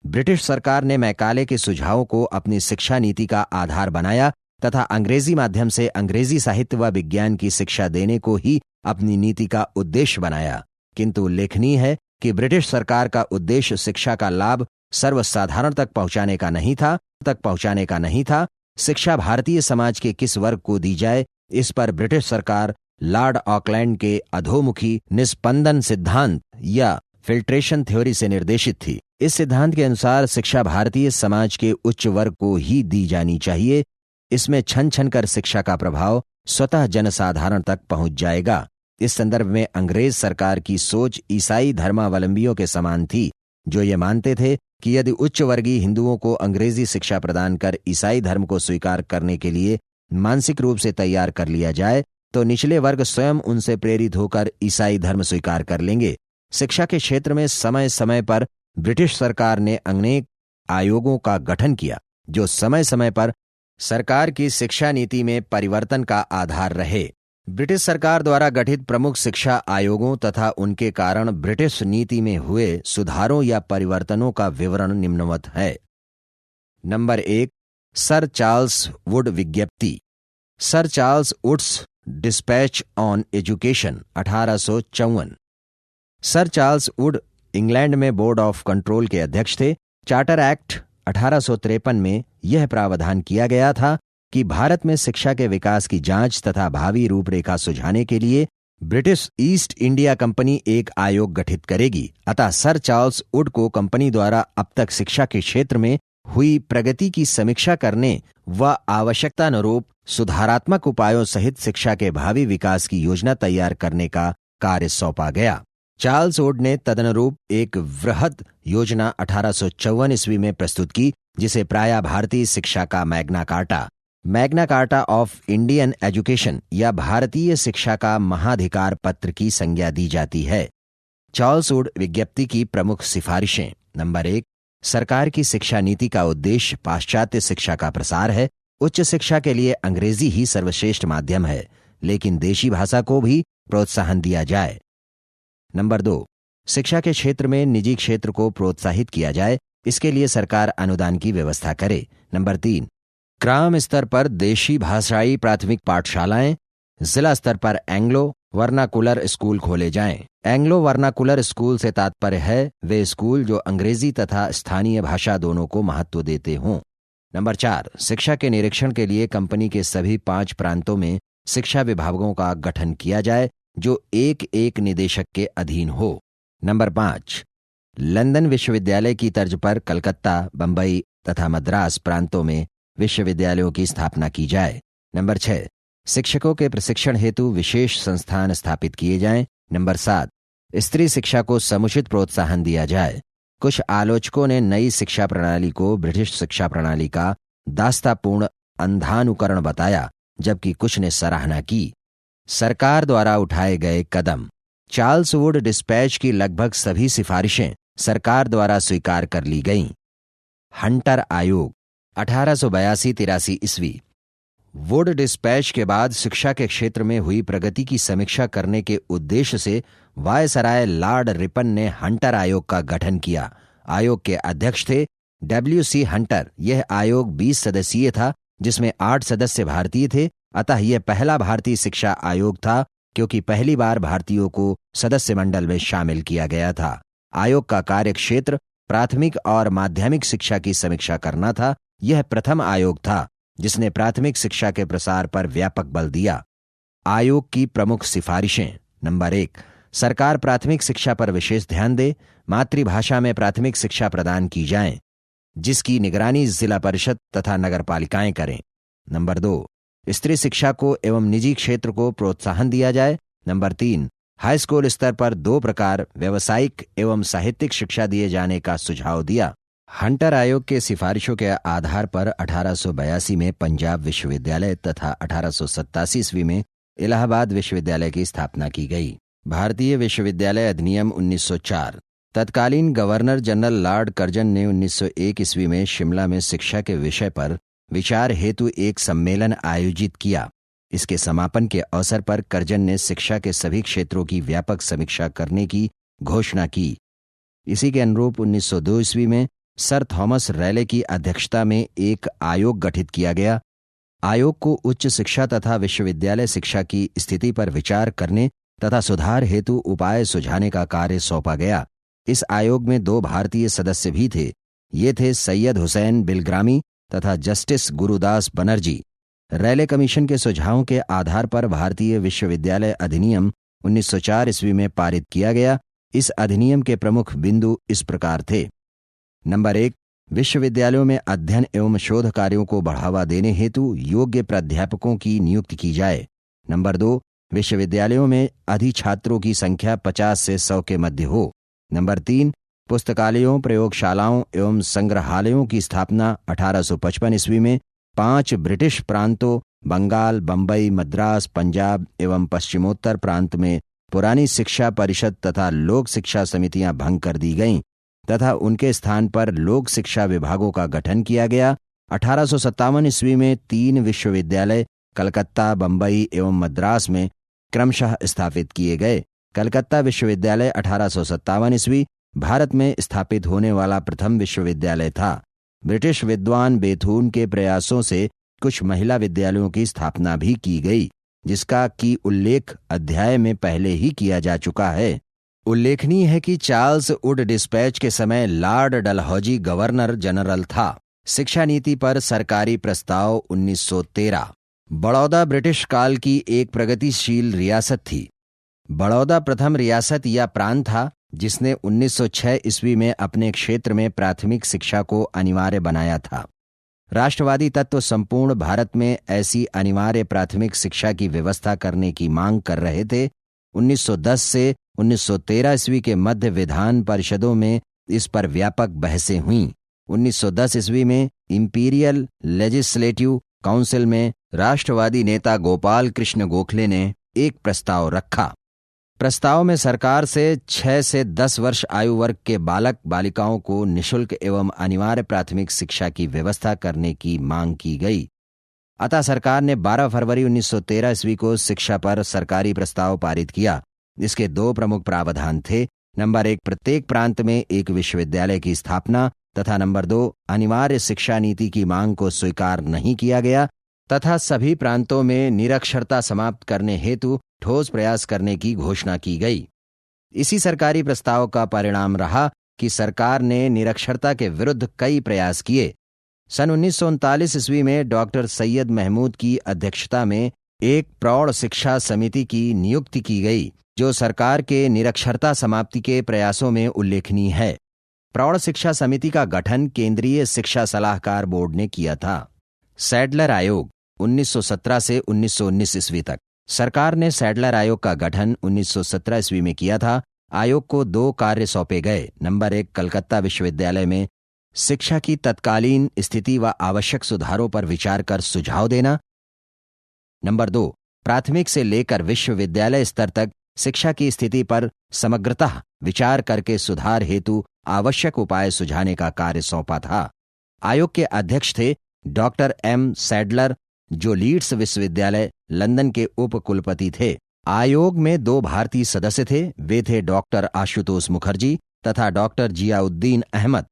ब्रिटिश सरकार ने मैकाले के सुझावों को अपनी शिक्षा नीति का आधार बनाया तथा अंग्रेजी माध्यम से अंग्रेजी साहित्य व विज्ञान की शिक्षा देने को ही अपनी नीति का उद्देश्य बनाया। किंतु उल्लेखनीय है कि ब्रिटिश सरकार का उद्देश्य शिक्षा का लाभ सर्वसाधारण तक पहुंचाने का नहीं था। शिक्षा भारतीय समाज के किस वर्ग को दी जाए, इस पर ब्रिटिश सरकार लॉर्ड ऑकलैंड के अधोमुखी निस्पंदन सिद्धांत या फिल्ट्रेशन थ्योरी से निर्देशित थी। इस सिद्धांत के अनुसार शिक्षा भारतीय समाज के उच्च वर्ग को ही दी जानी चाहिए। इसमें छन छन कर शिक्षा का प्रभाव स्वतः जनसाधारण तक पहुंच जाएगा। इस संदर्भ में अंग्रेज सरकार की सोच ईसाई धर्मावलंबियों के समान थी, जो ये मानते थे कि यदि उच्च वर्गीय हिंदुओं को अंग्रेजी शिक्षा प्रदान कर ईसाई धर्म को स्वीकार करने के लिए मानसिक रूप से तैयार कर लिया जाए तो निचले वर्ग स्वयं उनसे प्रेरित होकर ईसाई धर्म स्वीकार कर लेंगे। शिक्षा के क्षेत्र में समय समय पर ब्रिटिश सरकार ने अनेक आयोगों का गठन किया, जो समय समय पर सरकार की शिक्षा नीति में परिवर्तन का आधार रहे। ब्रिटिश सरकार द्वारा गठित प्रमुख शिक्षा आयोगों तथा उनके कारण ब्रिटिश नीति में हुए सुधारों या परिवर्तनों का विवरण निम्नवत है। नंबर 1, सर चार्ल्स वुड विज्ञप्ति। Sir Charles Wood's Despatch on Education 1854। सर चार्ल्स वुड इंग्लैंड में बोर्ड ऑफ कंट्रोल के अध्यक्ष थे। चार्टर एक्ट 1853 में यह प्रावधान किया गया था कि भारत में शिक्षा के विकास की जांच तथा भावी रूपरेखा सुझाने के लिए ब्रिटिश ईस्ट इंडिया कंपनी एक आयोग गठित करेगी। अतः सर चार्ल्स वुड को कंपनी द्वारा अब तक शिक्षा के क्षेत्र में हुई प्रगति की समीक्षा करने व आवश्यकतानुरूप सुधारात्मक उपायों सहित शिक्षा के भावी विकास की योजना तैयार करने का कार्य सौंपा गया। चार्ल्स वुड ने तदनुरूप एक वृहद योजना 1854 ईस्वी में प्रस्तुत की, जिसे प्रायः भारतीय शिक्षा का Magna carta of Indian education या भारतीय शिक्षा का महाधिकार पत्र की संज्ञा दी जाती है। चार्ल्स वुड विज्ञप्ति की प्रमुख सिफारिशें। नंबर 1, सरकार की शिक्षा नीति का उद्देश्य पाश्चात्य शिक्षा का प्रसार है। उच्च शिक्षा के लिए अंग्रेजी ही सर्वश्रेष्ठ माध्यम है, लेकिन देशी भाषा को भी प्रोत्साहन दिया जाए। नंबर 2, शिक्षा के क्षेत्र में निजी क्षेत्र को प्रोत्साहित किया जाए, इसके लिए सरकार अनुदान की व्यवस्था करे। नंबर 3, ग्राम स्तर पर देशी भाषाई प्राथमिक पाठशालाएं, जिला स्तर पर एंग्लो वर्नाकुलर स्कूल खोले जाएं। एंग्लो वर्नाकुलर स्कूल से तात्पर्य है वे स्कूल जो अंग्रेजी तथा स्थानीय भाषा दोनों को महत्व देते हों। नंबर 4, शिक्षा के निरीक्षण के लिए कंपनी के सभी 5 प्रांतों में शिक्षा विभागों का गठन किया जाए, जो एक एक निदेशक के अधीन हो। नंबर 5, लंदन विश्वविद्यालय की तर्ज पर कलकत्ता, बंबई तथा मद्रास प्रांतों में विश्वविद्यालयों की स्थापना की जाए। नंबर 6, शिक्षकों के प्रशिक्षण हेतु विशेष संस्थान स्थापित किए जाएं। नंबर 7, स्त्री शिक्षा को समुचित प्रोत्साहन दिया जाए। कुछ आलोचकों ने नई शिक्षा प्रणाली को ब्रिटिश शिक्षा प्रणाली का दास्तापूर्ण अंधानुकरण बताया, जबकि कुछ ने सराहना की। सरकार द्वारा उठाए गए कदम। चार्ल्स वुड डिस्पैच की लगभग सभी सिफारिशें सरकार द्वारा स्वीकार कर ली गईं। हंटर आयोग 1882-83 ईस्वी। वुड डिस्पैच के बाद शिक्षा के क्षेत्र में हुई प्रगति की समीक्षा करने के उद्देश्य से वायसराय लॉर्ड रिपन ने हंटर आयोग का गठन किया। आयोग के अध्यक्ष थे W.C. हंटर। यह आयोग 20 सदस्यीय था, जिसमें 8 सदस्य भारतीय थे। अतः यह पहला भारतीय शिक्षा आयोग था, क्योंकि पहली बार भारतीयों को सदस्य मंडल में शामिल किया गया था। आयोग का कार्य क्षेत्र प्राथमिक और माध्यमिक शिक्षा की समीक्षा करना था। यह प्रथम आयोग था जिसने प्राथमिक शिक्षा के प्रसार पर व्यापक बल दिया। आयोग की प्रमुख सिफारिशें। नंबर 1, सरकार प्राथमिक शिक्षा पर विशेष ध्यान दे। मातृभाषा में प्राथमिक शिक्षा प्रदान की जाए, जिसकी निगरानी जिला परिषद तथा नगर पालिकाएं करें। नंबर 2, स्त्री शिक्षा को एवं निजी क्षेत्र को प्रोत्साहन दिया जाए। नंबर 3, हाई स्कूल स्तर पर 2 प्रकार व्यावसायिक एवं साहित्यिक शिक्षा दिए जाने का सुझाव दिया। हंटर आयोग के सिफारिशों के आधार पर 1882 में पंजाब विश्वविद्यालय तथा 1887 ईस्वी में इलाहाबाद विश्वविद्यालय की स्थापना की गई। भारतीय विश्वविद्यालय अधिनियम 1904। तत्कालीन गवर्नर जनरल लॉर्ड कर्जन ने 1901 ईस्वी में शिमला में शिक्षा के विषय पर विचार हेतु एक सम्मेलन आयोजित किया। इसके समापन के अवसर पर कर्जन ने शिक्षा के सभी क्षेत्रों की व्यापक समीक्षा करने की घोषणा की। इसी के अनुरूप 1902 ईस्वी में सर थॉमस रैले की अध्यक्षता में एक आयोग गठित किया गया। आयोग को उच्च शिक्षा तथा विश्वविद्यालय शिक्षा की स्थिति पर विचार करने तथा सुधार हेतु उपाय सुझाने का कार्य सौंपा गया। इस आयोग में 2 भारतीय सदस्य भी थे। ये थे सैयद हुसैन बिलग्रामी तथा Justice Gurudas Banerjee. Raleigh commission के सुझावों के आधार पर भारतीय विश्वविद्यालय अधिनियम 1904 ईस्वी में पारित किया गया। इस अधिनियम के प्रमुख बिंदु इस प्रकार थे। नंबर 1, विश्वविद्यालयों में अध्ययन एवं शोध कार्यों को बढ़ावा देने हेतु योग्य प्राध्यापकों की नियुक्ति की जाए। नंबर 2, विश्वविद्यालयों में अधिछात्रों की संख्या 50 से 100 के मध्य हो। नंबर 3, पुस्तकालयों, प्रयोगशालाओं एवं संग्रहालयों की स्थापना 1855 ईस्वी में 5 ब्रिटिश प्रांतों बंगाल, बंबई, मद्रास, पंजाब एवं पश्चिमोत्तर प्रांत में पुरानी शिक्षा परिषद तथा लोक शिक्षा समितियां भंग कर दी गईं तथा उनके स्थान पर लोक शिक्षा विभागों का गठन किया गया। 1857 ईस्वी में 3 विश्वविद्यालय कलकत्ता, बंबई एवं मद्रास में क्रमशः स्थापित किए गए। कलकत्ता विश्वविद्यालय 1857 ईस्वी भारत में स्थापित होने वाला प्रथम विश्वविद्यालय था। ब्रिटिश विद्वान बेथून के प्रयासों से कुछ महिला विद्यालयों की स्थापना भी की गई, जिसका की उल्लेख अध्याय में पहले ही किया जा चुका है। उल्लेखनीय है कि चार्ल्स वुड डिस्पैच के समय लॉर्ड डलहौजी गवर्नर जनरल था। शिक्षा नीति पर सरकारी प्रस्ताव 1913। बड़ौदा ब्रिटिश काल की एक प्रगतिशील रियासत थी। बड़ौदा प्रथम रियासत या प्रांत था जिसने 1906 ईस्वी में अपने क्षेत्र में प्राथमिक शिक्षा को अनिवार्य बनाया था। राष्ट्रवादी तत्व संपूर्ण भारत में ऐसी अनिवार्य प्राथमिक शिक्षा की व्यवस्था करने की मांग कर रहे थे। 1910 से 1913 ईस्वी के मध्य विधान परिषदों में इस पर व्यापक बहसें हुईं। 1910 ईस्वी में इंपीरियल लेजिस्लेटिव काउंसिल में राष्ट्रवादी नेता गोपाल कृष्ण गोखले ने एक प्रस्ताव रखा। प्रस्ताव में सरकार से 6 से 10 वर्ष आयु वर्ग के बालक बालिकाओं को निःशुल्क एवं अनिवार्य प्राथमिक शिक्षा की व्यवस्था करने की मांग की गई। अतः सरकार ने 12 फरवरी 1913 ईस्वी को शिक्षा पर सरकारी प्रस्ताव पारित किया। इसके 2 प्रमुख प्रावधान थे। नंबर 1, प्रत्येक प्रांत में एक विश्वविद्यालय की स्थापना तथा नंबर 2, अनिवार्य शिक्षा नीति की मांग को स्वीकार नहीं किया गया तथा सभी प्रांतों में निरक्षरता समाप्त करने हेतु ठोस प्रयास करने की घोषणा की गई। इसी सरकारी प्रस्ताव का परिणाम रहा कि सरकार ने निरक्षरता के विरुद्ध कई प्रयास किए। सन 1939 ईस्वी में डॉक्टर सैयद महमूद की अध्यक्षता में एक प्रौढ़ शिक्षा समिति की नियुक्ति की गई, जो सरकार के निरक्षरता समाप्ति के प्रयासों में उल्लेखनीय है। प्रौढ़ शिक्षा समिति का गठन केंद्रीय शिक्षा सलाहकार बोर्ड ने किया था। सैडलर आयोग 1917 से 1919 ईस्वी तक। सरकार ने सैडलर आयोग का गठन 1917 ईस्वी में किया था। आयोग को 2 कार्य सौंपे गए। नंबर 1, कलकत्ता विश्वविद्यालय में शिक्षा की तत्कालीन स्थिति व आवश्यक सुधारों पर विचार कर सुझाव देना। नंबर 2, प्राथमिक से लेकर विश्वविद्यालय स्तर तक शिक्षा की स्थिति पर समग्रतः विचार करके सुधार हेतु आवश्यक उपाय सुझाने का कार्य सौंपा था। आयोग के अध्यक्ष थे डॉक्टर एम सैडलर, जो लीड्स विश्वविद्यालय लंदन के उप कुलपति थे। आयोग में 2 भारतीय सदस्य थे, वे थे डॉक्टर आशुतोष मुखर्जी तथा डॉक्टर जियाउद्दीन अहमद।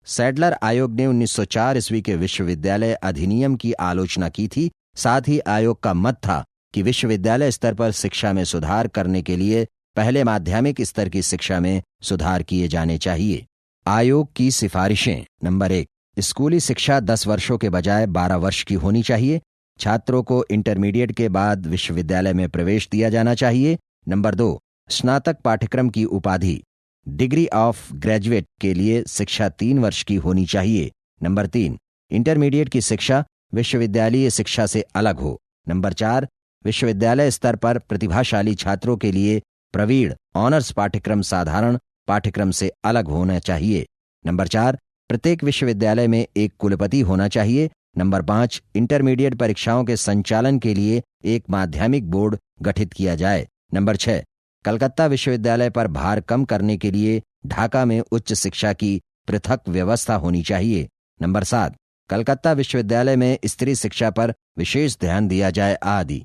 सैडलर आयोग ने 1904 ईस्वी के विश्वविद्यालय अधिनियम की आलोचना की थी। साथ ही आयोग का मत था कि विश्वविद्यालय स्तर पर शिक्षा में सुधार करने के लिए पहले माध्यमिक स्तर की शिक्षा में सुधार किए जाने चाहिए। आयोग की सिफारिशें। नंबर 1, स्कूली शिक्षा 10 वर्षों के बजाय 12 वर्ष की होनी चाहिए। छात्रों को इंटरमीडिएट के बाद विश्वविद्यालय में प्रवेश दिया जाना चाहिए। नंबर 2, स्नातक पाठ्यक्रम की उपाधि डिग्री ऑफ ग्रेजुएट के लिए शिक्षा 3 वर्ष की होनी चाहिए। नंबर 3, इंटरमीडिएट की शिक्षा विश्वविद्यालयीय शिक्षा से अलग हो। नंबर 4, विश्वविद्यालय स्तर पर प्रतिभाशाली छात्रों के लिए प्रवीण ऑनर्स पाठ्यक्रम साधारण पाठ्यक्रम से अलग होना चाहिए। नंबर 4, प्रत्येक विश्वविद्यालय में एक कुलपति होना चाहिए। नंबर 5, इंटरमीडिएट परीक्षाओं के संचालन के लिए एक माध्यमिक बोर्ड गठित किया जाए। नंबर 6, कलकत्ता विश्वविद्यालय पर भार कम करने के लिए ढाका में उच्च शिक्षा की पृथक व्यवस्था होनी चाहिए। नंबर 7, कलकत्ता विश्वविद्यालय में स्त्री शिक्षा पर विशेष ध्यान दिया जाए आदि।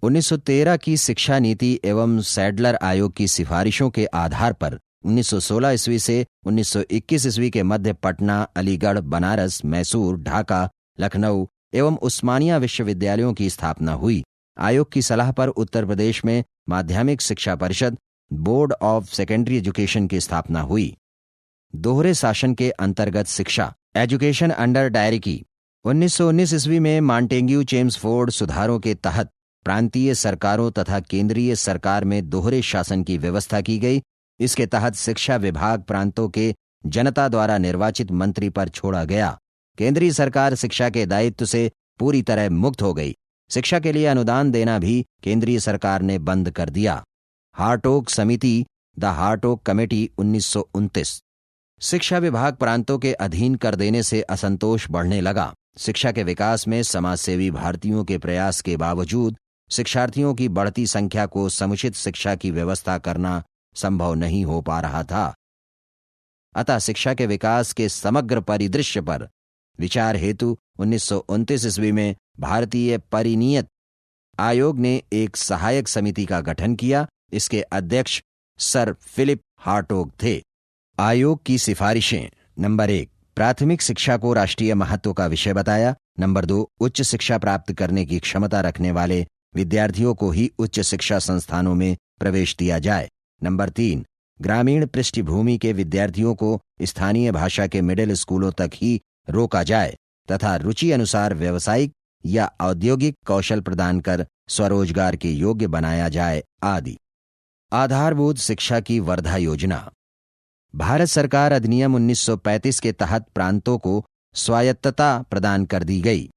1913 की शिक्षा नीति एवं सैडलर आयोग की सिफारिशों के आधार पर 1916 ईस्वी से 1921 ईस्वी के मध्य पटना, अलीगढ़, बनारस, मैसूर, ढाका, लखनऊ एवं उस्मानिया विश्वविद्यालयों की स्थापना हुई। आयोग की सलाह पर उत्तर प्रदेश में माध्यमिक शिक्षा परिषद, बोर्ड ऑफ सेकेंडरी एजुकेशन की स्थापना हुई। दोहरे शासन के अंतर्गत शिक्षा, एजुकेशन अंडर डायरेक्टी। 1919 ईस्वी में मॉन्टेग्यू चेम्सफोर्ड सुधारों के तहत प्रांतीय सरकारों तथा केंद्रीय सरकार में दोहरे शासन की व्यवस्था की गई। इसके तहत शिक्षा विभाग प्रांतों के जनता द्वारा निर्वाचित मंत्री पर छोड़ा गया। केंद्रीय सरकार शिक्षा के दायित्व से पूरी तरह मुक्त हो गई। शिक्षा के लिए अनुदान देना भी केंद्रीय सरकार ने बंद कर दिया। हार्टोग समिति, द हार्टोग कमेटी, 1929। शिक्षा विभाग प्रांतों के अधीन कर देने से असंतोष बढ़ने लगा। शिक्षा के विकास में समाजसेवी भारतीयों के प्रयास के बावजूद शिक्षार्थियों की बढ़ती संख्या को समुचित शिक्षा की व्यवस्था करना संभव नहीं हो पा रहा था। अतः शिक्षा के विकास के समग्र परिदृश्य पर विचार हेतु 1929 ईस्वी में भारतीय परिनियत आयोग ने एक सहायक समिति का गठन किया। इसके अध्यक्ष सर फिलिप हार्टोग थे। आयोग की सिफारिशें। नंबर 1, प्राथमिक शिक्षा को राष्ट्रीय महत्व का विषय बताया। नंबर 2, उच्च शिक्षा प्राप्त करने की क्षमता रखने वाले विद्यार्थियों को ही उच्च शिक्षा संस्थानों में प्रवेश दिया जाए। नंबर 3, ग्रामीण पृष्ठभूमि के विद्यार्थियों को स्थानीय भाषा के मिडिल स्कूलों तक ही रोका जाए तथा रुचि अनुसार व्यावसायिक या औद्योगिक कौशल प्रदान कर स्वरोजगार के योग्य बनाया जाए आदि। आधारभूत शिक्षा की वर्धा योजना। भारत सरकार अधिनियम 1935 के तहत प्रांतों को स्वायत्तता प्रदान कर दी गई।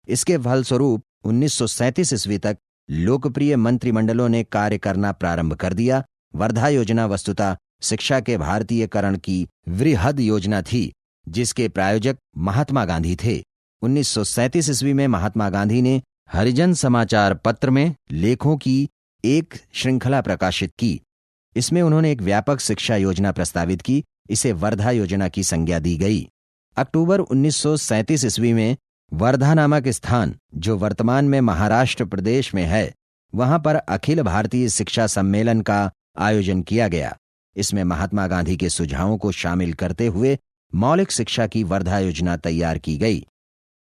इसके फलस्वरूप 1937 ईस्वी तक लोकप्रिय मंत्रिमंडलों ने कार्य करना प्रारंभ कर दिया। वर्धा योजना वस्तुतः शिक्षा के भारतीयकरण की वृहद योजना थी, जिसके प्रायोजक महात्मा गांधी थे। 1937 ईस्वी में महात्मा गांधी ने हरिजन समाचार पत्र में लेखों की एक श्रृंखला प्रकाशित की। इसमें उन्होंने एक व्यापक शिक्षा योजना प्रस्तावित की। इसे वर्धा योजना की संज्ञा दी गई। अक्टूबर 1937 ईस्वी में वर्धा नामक स्थान, जो वर्तमान में महाराष्ट्र प्रदेश में है, वहां पर अखिल भारतीय शिक्षा सम्मेलन का आयोजन किया गया। इसमें महात्मा गांधी के सुझावों को शामिल करते हुए मौलिक शिक्षा की वर्धा योजना तैयार की गई।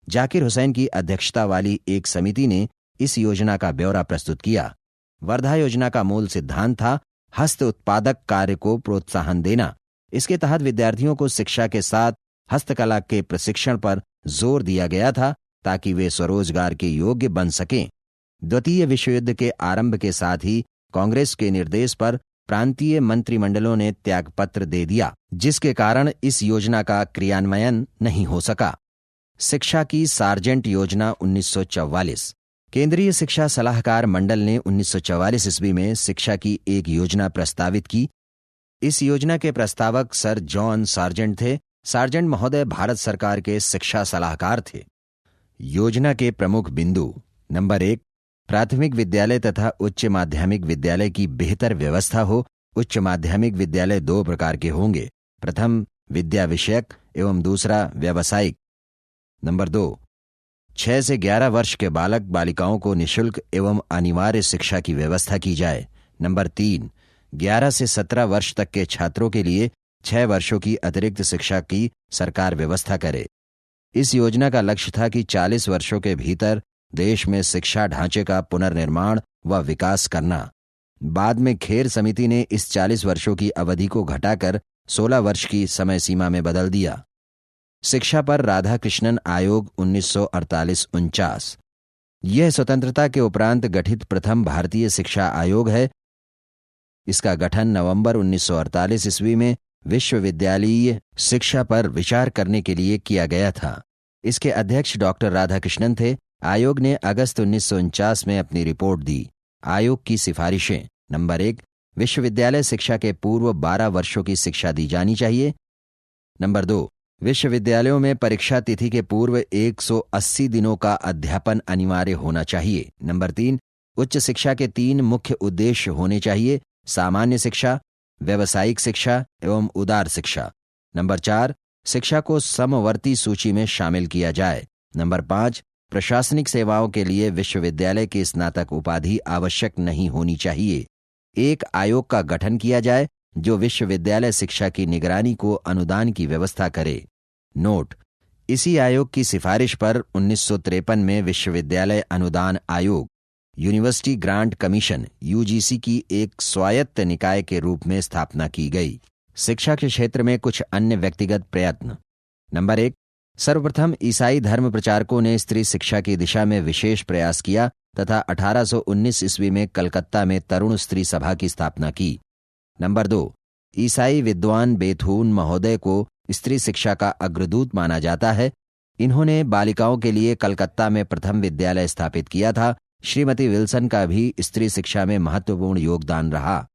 जाकिर हुसैन की अध्यक्षता वाली एक समिति ने इस योजना का ब्यौरा प्रस्तुत किया। वर्धा योजना का मूल सिद्धांत था हस्त उत्पादक कार्य को प्रोत्साहन देना। इसके तहत विद्यार्थियों को शिक्षा के साथ हस्तकला के प्रशिक्षण पर जोर दिया गया था, ताकि वे स्वरोजगार के योग्य बन सकें। द्वितीय विश्व युद्ध के आरंभ के साथ ही कांग्रेस के निर्देश पर प्रांतीय मंत्रिमंडलों ने त्यागपत्र दे दिया, जिसके कारण इस योजना का क्रियान्वयन नहीं हो सका। शिक्षा की सार्जेंट योजना 1944। केंद्रीय शिक्षा सलाहकार मंडल ने 1944 ईस्वी में शिक्षा की एक योजना प्रस्तावित की। इस योजना के प्रस्तावक सर जॉन सार्जेंट थे। सार्जेंट महोदय भारत सरकार के शिक्षा सलाहकार थे। योजना के प्रमुख बिंदु: नंबर 1, प्राथमिक विद्यालय तथा उच्च माध्यमिक विद्यालय की बेहतर व्यवस्था हो। उच्च माध्यमिक विद्यालय 2 प्रकार के होंगे, प्रथम विद्या विषयक एवं दूसरा व्यावसायिक। नंबर 2, 6 से 11 वर्ष के बालक बालिकाओं को निःशुल्क एवं अनिवार्य शिक्षा की व्यवस्था की जाए। नंबर 3, 11 से 17 वर्ष तक के छात्रों के लिए 6 वर्षों की अतिरिक्त शिक्षा की सरकार व्यवस्था करे। इस योजना का लक्ष्य था कि 40 वर्षों के भीतर देश में शिक्षा ढांचे का पुनर्निर्माण व विकास करना। बाद में खेर समिति ने इस 40 वर्षों की अवधि को घटाकर 16 वर्ष की समय सीमा में बदल दिया। शिक्षा पर राधाकृष्णन आयोग 1948-49। यह स्वतंत्रता के उपरांत गठित प्रथम भारतीय शिक्षा आयोग है। इसका गठन नवंबर 1948 ईस्वी में विश्वविद्यालयीय शिक्षा पर विचार करने के लिए किया गया था। इसके अध्यक्ष डॉक्टर राधाकृष्णन थे। आयोग ने अगस्त 1949 में अपनी रिपोर्ट दी। आयोग की सिफारिशें: नंबर 1, विश्वविद्यालय शिक्षा के पूर्व 12 वर्षों की शिक्षा दी जानी चाहिए। नंबर 2, विश्वविद्यालयों में परीक्षा तिथि के पूर्व 180 दिनों का अध्यापन अनिवार्य होना चाहिए। नंबर 3, उच्च शिक्षा के 3 मुख्य उद्देश्य होने चाहिए: सामान्य शिक्षा, व्यावसायिक शिक्षा एवं उदार शिक्षा। नंबर 4, शिक्षा को समवर्ती सूची में शामिल किया जाए। नंबर 5, प्रशासनिक सेवाओं के लिए विश्वविद्यालय की स्नातक उपाधि आवश्यक नहीं होनी चाहिए। एक आयोग का गठन किया जाए जो विश्वविद्यालय शिक्षा की निगरानी को अनुदान की व्यवस्था करे। नोट: इसी आयोग की सिफारिश पर 1953 में विश्वविद्यालय अनुदान आयोग यूनिवर्सिटी ग्रांट कमीशन (यूजीसी) की एक स्वायत्त निकाय के रूप में स्थापना की गई। शिक्षा के क्षेत्र में कुछ अन्य व्यक्तिगत प्रयत्न: नंबर 1, सर्वप्रथम ईसाई धर्म प्रचारकों ने स्त्री शिक्षा की दिशा में विशेष प्रयास किया तथा 1819 ईस्वी में कलकत्ता में तरुण स्त्री सभा की स्थापना की। नंबर 2, ईसाई विद्वान बेथून महोदय को स्त्री शिक्षा का अग्रदूत माना जाता है। इन्होंने बालिकाओं के लिए कलकत्ता में प्रथम विद्यालय स्थापित किया था। श्रीमती विल्सन का भी स्त्री शिक्षा में महत्वपूर्ण योगदान रहा।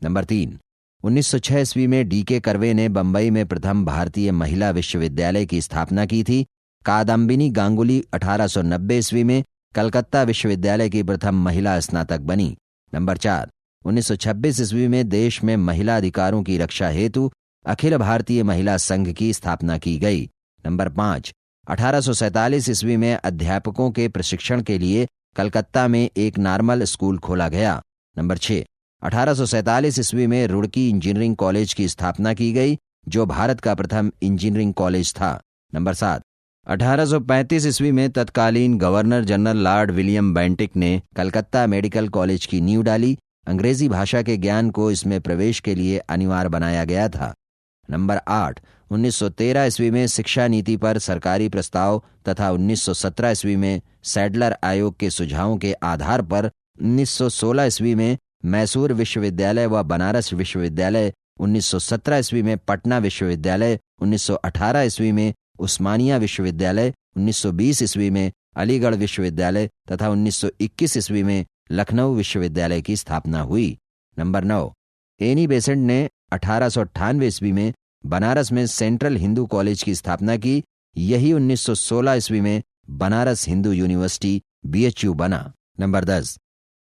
नंबर 3, 1906 ईस्वी में D.K. कर्वे ने बंबई में प्रथम भारतीय महिला विश्वविद्यालय की स्थापना की थी। कादम्बिनी गांगुली 1890 ईस्वी में कलकत्ता विश्वविद्यालय की प्रथम महिला स्नातक बनी। नंबर 4, 1926 ईस्वी में देश में महिला अधिकारों की रक्षा हेतु अखिल भारतीय महिला संघ की स्थापना की गई। नंबर 5, 1847 ईस्वी में अध्यापकों के प्रशिक्षण के लिए कलकत्ता में एक नॉर्मल स्कूल खोला गया। नंबर 6, 1847 ईस्वी में रुड़की इंजीनियरिंग कॉलेज की स्थापना की गई जो भारत का प्रथम इंजीनियरिंग कॉलेज था। नंबर 7, 1835 ईस्वी में तत्कालीन governor general Lord William Bentinck ने कलकत्ता मेडिकल कॉलेज की नींव डाली। अंग्रेजी भाषा के ज्ञान को इसमें प्रवेश के लिए अनिवार्य बनाया गया था। नंबर 8, 1913 ईस्वी में शिक्षा नीति पर सरकारी प्रस्ताव तथा 1917 ईस्वी में सैडलर आयोग के सुझावों के आधार पर 1916 ईस्वी में मैसूर विश्वविद्यालय व बनारस विश्वविद्यालय, 1917 ईस्वी में पटना विश्वविद्यालय, 1918 ईस्वी में उस्मानिया विश्वविद्यालय, 1920 ईस्वी में अलीगढ़ विश्वविद्यालय तथा 1921 ईस्वी में लखनऊ विश्वविद्यालय की स्थापना हुई। नंबर 9, एनी बेसेंट ने 1898 ईस्वी में बनारस में सेंट्रल हिंदू कॉलेज की स्थापना की। यही 1916 ईस्वी में बनारस हिंदू यूनिवर्सिटी BHU बना। नंबर 10,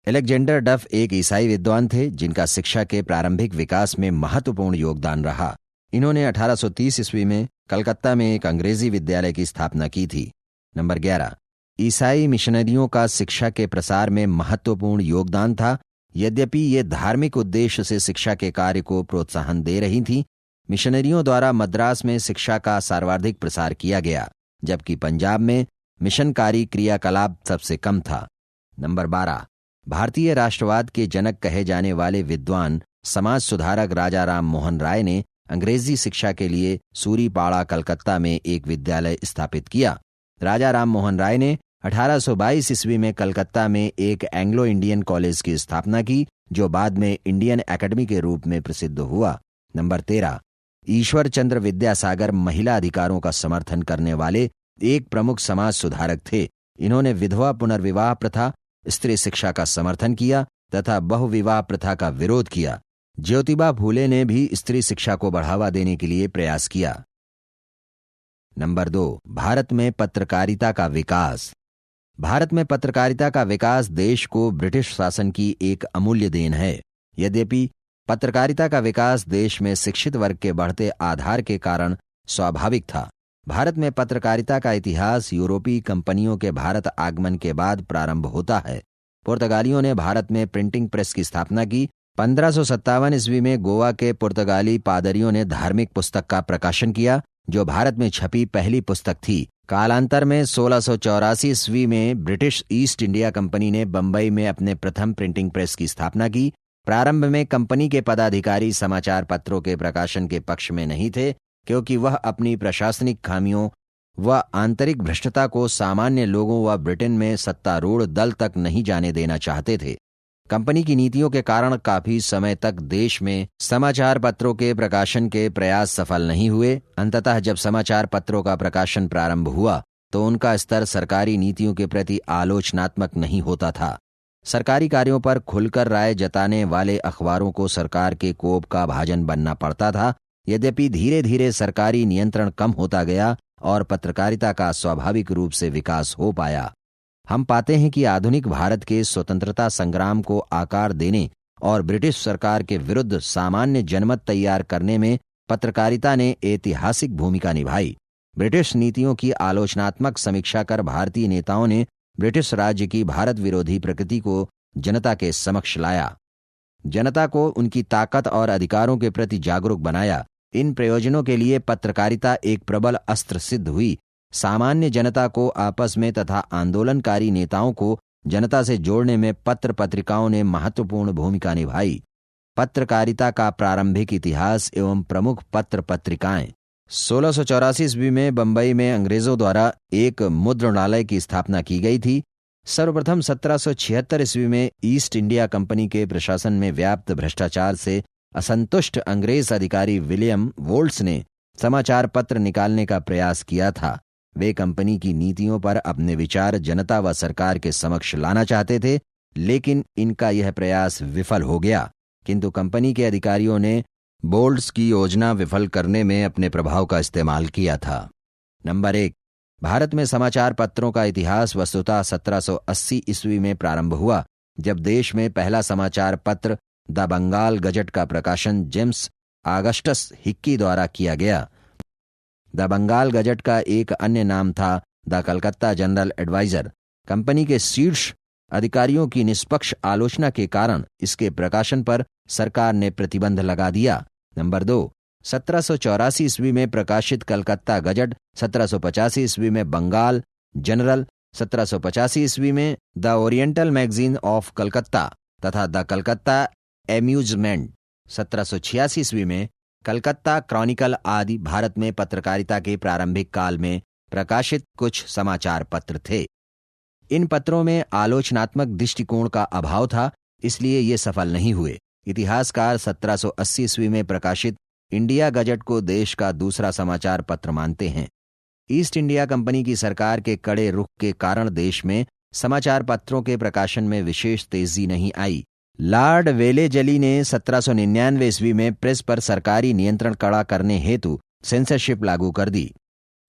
एलेक्जेंडर डफ एक ईसाई विद्वान थे जिनका शिक्षा के प्रारंभिक विकास में महत्वपूर्ण योगदान रहा। इन्होंने 1830 ईस्वी में कलकत्ता में एक अंग्रेजी विद्यालय की स्थापना की थी। नंबर 11, ईसाई मिशनरियों का शिक्षा के प्रसार में महत्वपूर्ण योगदान था। यद्यपि ये धार्मिक उद्देश्य से शिक्षा के कार्य को प्रोत्साहन दे रही थीं, मिशनरियों द्वारा मद्रास में शिक्षा का सर्वाधिक प्रसार किया गया, जबकि पंजाब में मिशनकारी क्रियाकलाप सबसे कम था। नंबर 12, भारतीय राष्ट्रवाद के जनक कहे जाने वाले विद्वान समाज सुधारक राजा राम मोहन राय ने अंग्रेजी शिक्षा के लिए सूरीपाड़ा कलकत्ता में एक विद्यालय स्थापित किया। राजा राम मोहन राय ने 1822 ईस्वी में कलकत्ता में एक एंग्लो इंडियन कॉलेज की स्थापना की जो बाद में इंडियन एकेडमी के रूप में प्रसिद्ध हुआ। नंबर 13, ईश्वर चंद्र विद्यासागर महिला अधिकारों का समर्थन करने वाले एक प्रमुख समाज सुधारक थे। इन्होंने विधवा पुनर्विवाह प्रथा, स्त्री शिक्षा का समर्थन किया तथा बहुविवाह प्रथा का विरोध किया। ज्योतिबा फूले ने भी स्त्री शिक्षा को बढ़ावा देने के लिए प्रयास किया। नंबर 2, भारत में पत्रकारिता का विकास। भारत में पत्रकारिता का विकास देश को ब्रिटिश शासन की एक अमूल्य देन है। यद्यपि पत्रकारिता का विकास देश में शिक्षित वर्ग के बढ़ते आधार के कारण स्वाभाविक था। भारत में पत्रकारिता का इतिहास यूरोपीय कंपनियों के भारत आगमन के बाद प्रारंभ होता है। पुर्तगालियों ने भारत में प्रिंटिंग प्रेस की स्थापना की। 1557 ईस्वी में गोवा के पुर्तगाली पादरियों ने धार्मिक पुस्तक का प्रकाशन किया, जो भारत में छपी पहली पुस्तक थी। कालांतर में 1684 ईस्वी में ब्रिटिश ईस्ट इंडिया कंपनी ने बंबई में अपने प्रथम प्रिंटिंग प्रेस की स्थापना की। प्रारंभ में कंपनी के पदाधिकारी समाचार पत्रों के प्रकाशन के पक्ष में नहीं थे, क्योंकि वह अपनी प्रशासनिक खामियों व आंतरिक भ्रष्टता को सामान्य लोगों व ब्रिटेन में सत्तारूढ़ दल तक नहीं जाने देना चाहते थे। कंपनी की नीतियों के कारण काफी समय तक देश में समाचार पत्रों के प्रकाशन के प्रयास सफल नहीं हुए। अंततः जब समाचार पत्रों का प्रकाशन प्रारंभ हुआ तो उनका स्तर सरकारी नीतियों के प्रति आलोचनात्मक नहीं होता था। सरकारी कार्यों पर खुलकर राय जताने वाले अखबारों को सरकार के कोप का भाजन बनना पड़ता था। यद्यपि धीरे धीरे सरकारी नियंत्रण कम होता गया और पत्रकारिता का स्वाभाविक रूप से विकास हो पाया। हम पाते हैं कि आधुनिक भारत के स्वतंत्रता संग्राम को आकार देने और ब्रिटिश सरकार के विरुद्ध सामान्य जनमत तैयार करने में पत्रकारिता ने ऐतिहासिक भूमिका निभाई। ब्रिटिश नीतियों की आलोचनात्मक समीक्षा कर भारतीय नेताओं ने ब्रिटिश राज्य की भारत विरोधी प्रकृति को जनता के समक्ष लाया। जनता को उनकी ताकत और अधिकारों के प्रति जागरूक बनाया। इन प्रयोजनों के लिए पत्रकारिता एक प्रबल अस्त्र सिद्ध हुई। सामान्य जनता को आपस में तथा आंदोलनकारी नेताओं को जनता से जोड़ने में पत्र पत्रिकाओं ने महत्वपूर्ण भूमिका निभाई। पत्रकारिता का प्रारंभिक इतिहास एवं प्रमुख पत्र पत्रिकाएं। 1684 ईस्वी में बंबई में अंग्रेजों द्वारा एक मुद्रणालय की स्थापना की गई थी। सर्वप्रथम 1776 ईस्वी में ईस्ट इंडिया कंपनी के प्रशासन में व्याप्त भ्रष्टाचार से असंतुष्ट अंग्रेज अधिकारी विलियम वोल्ट्स ने समाचार पत्र निकालने का प्रयास किया था। वे कंपनी की नीतियों पर अपने विचार जनता व सरकार के समक्ष लाना चाहते थे, लेकिन इनका यह प्रयास विफल हो गया। किंतु कंपनी के अधिकारियों ने वोल्ट्स की योजना विफल करने में अपने प्रभाव का इस्तेमाल किया था। नंबर 1, भारत में समाचार पत्रों का इतिहास वस्तुतः 1780 ईस्वी में प्रारंभ हुआ, जब देश में पहला समाचार पत्र द बंगाल गजट का प्रकाशन जेम्स ऑगस्टस हिक्की द्वारा किया गया। द बंगाल गजट का एक अन्य नाम था the Calcutta General Advisor. Company के शीर्ष अधिकारियों की निष्पक्ष आलोचना के कारण इसके प्रकाशन पर सरकार ने प्रतिबंध लगा दिया। नंबर 2, 1784 ईस्वी में प्रकाशित कलकत्ता गजट, 1785 ईस्वी में बंगाल जनरल, 1785 ईस्वी में the oriental magazine of Calcutta तथा द कलकत्ता एम्यूजमेंट, 1786 ईस्वी में कलकत्ता क्रॉनिकल आदि भारत में पत्रकारिता के प्रारंभिक काल में प्रकाशित कुछ समाचार पत्र थे। इन पत्रों में आलोचनात्मक दृष्टिकोण का अभाव था, इसलिए ये सफल नहीं हुए। इतिहासकार 1780 ईस्वी में प्रकाशित इंडिया गजट को देश का दूसरा समाचार पत्र मानते हैं। ईस्ट इंडिया कंपनी की सरकार के कड़े रुख के कारण देश में समाचार पत्रों के प्रकाशन में विशेष तेजी नहीं आई। लॉर्ड वेलेजली ने 1799 ईस्वी में प्रेस पर सरकारी नियंत्रण कड़ा करने हेतु सेंसरशिप लागू कर दी,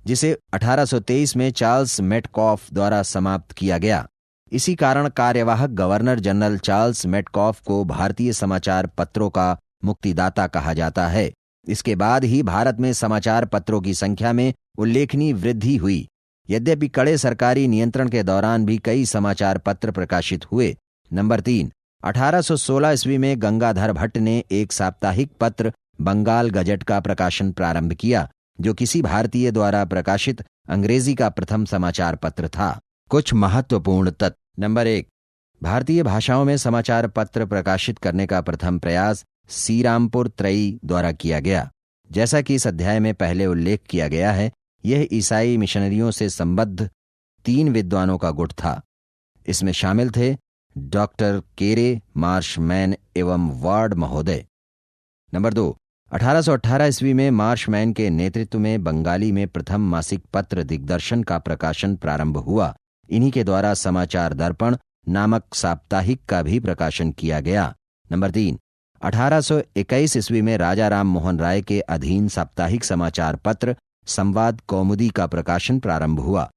जिसे 1823 में चार्ल्स मेटकॉफ द्वारा समाप्त किया गया। इसी कारण कार्यवाहक गवर्नर जनरल चार्ल्स मेटकॉफ को भारतीय समाचार पत्रों का मुक्तिदाता कहा जाता है। इसके बाद ही भारत में समाचार पत्रों की संख्या में उल्लेखनीय वृद्धि हुई। यद्यपि कड़े सरकारी नियंत्रण के दौरान भी कई समाचार पत्र प्रकाशित हुए। नंबर 3, 1816 ईस्वी में गंगाधर भट्ट ने एक साप्ताहिक पत्र बंगाल गजट का प्रकाशन प्रारंभ किया, जो किसी भारतीय द्वारा प्रकाशित अंग्रेजी का प्रथम समाचार पत्र था। कुछ महत्वपूर्ण तथ्य। नंबर 1, भारतीय भाषाओं में समाचार पत्र प्रकाशित करने का प्रथम प्रयास श्रीरामपुर त्रयी द्वारा किया गया। जैसा कि इस अध्याय में पहले उल्लेख किया गया है, यह ईसाई मिशनरियों से संबद्ध 3 विद्वानों का गुट था। इसमें शामिल थे डॉक्टर केरे, मार्शमैन एवं वार्ड महोदय। नंबर 2, 1818 ईस्वी में मार्शमैन के नेतृत्व में बंगाली में प्रथम मासिक पत्र दिग्दर्शन का प्रकाशन प्रारंभ हुआ। इन्हीं के द्वारा समाचार दर्पण नामक साप्ताहिक का भी प्रकाशन किया गया। नंबर 3, 1821 ईस्वी में राजा राम मोहन राय के अधीन साप्ताहिक समाचार पत्र संवाद कौमुदी का प्रकाशन प्रारंभ हुआ।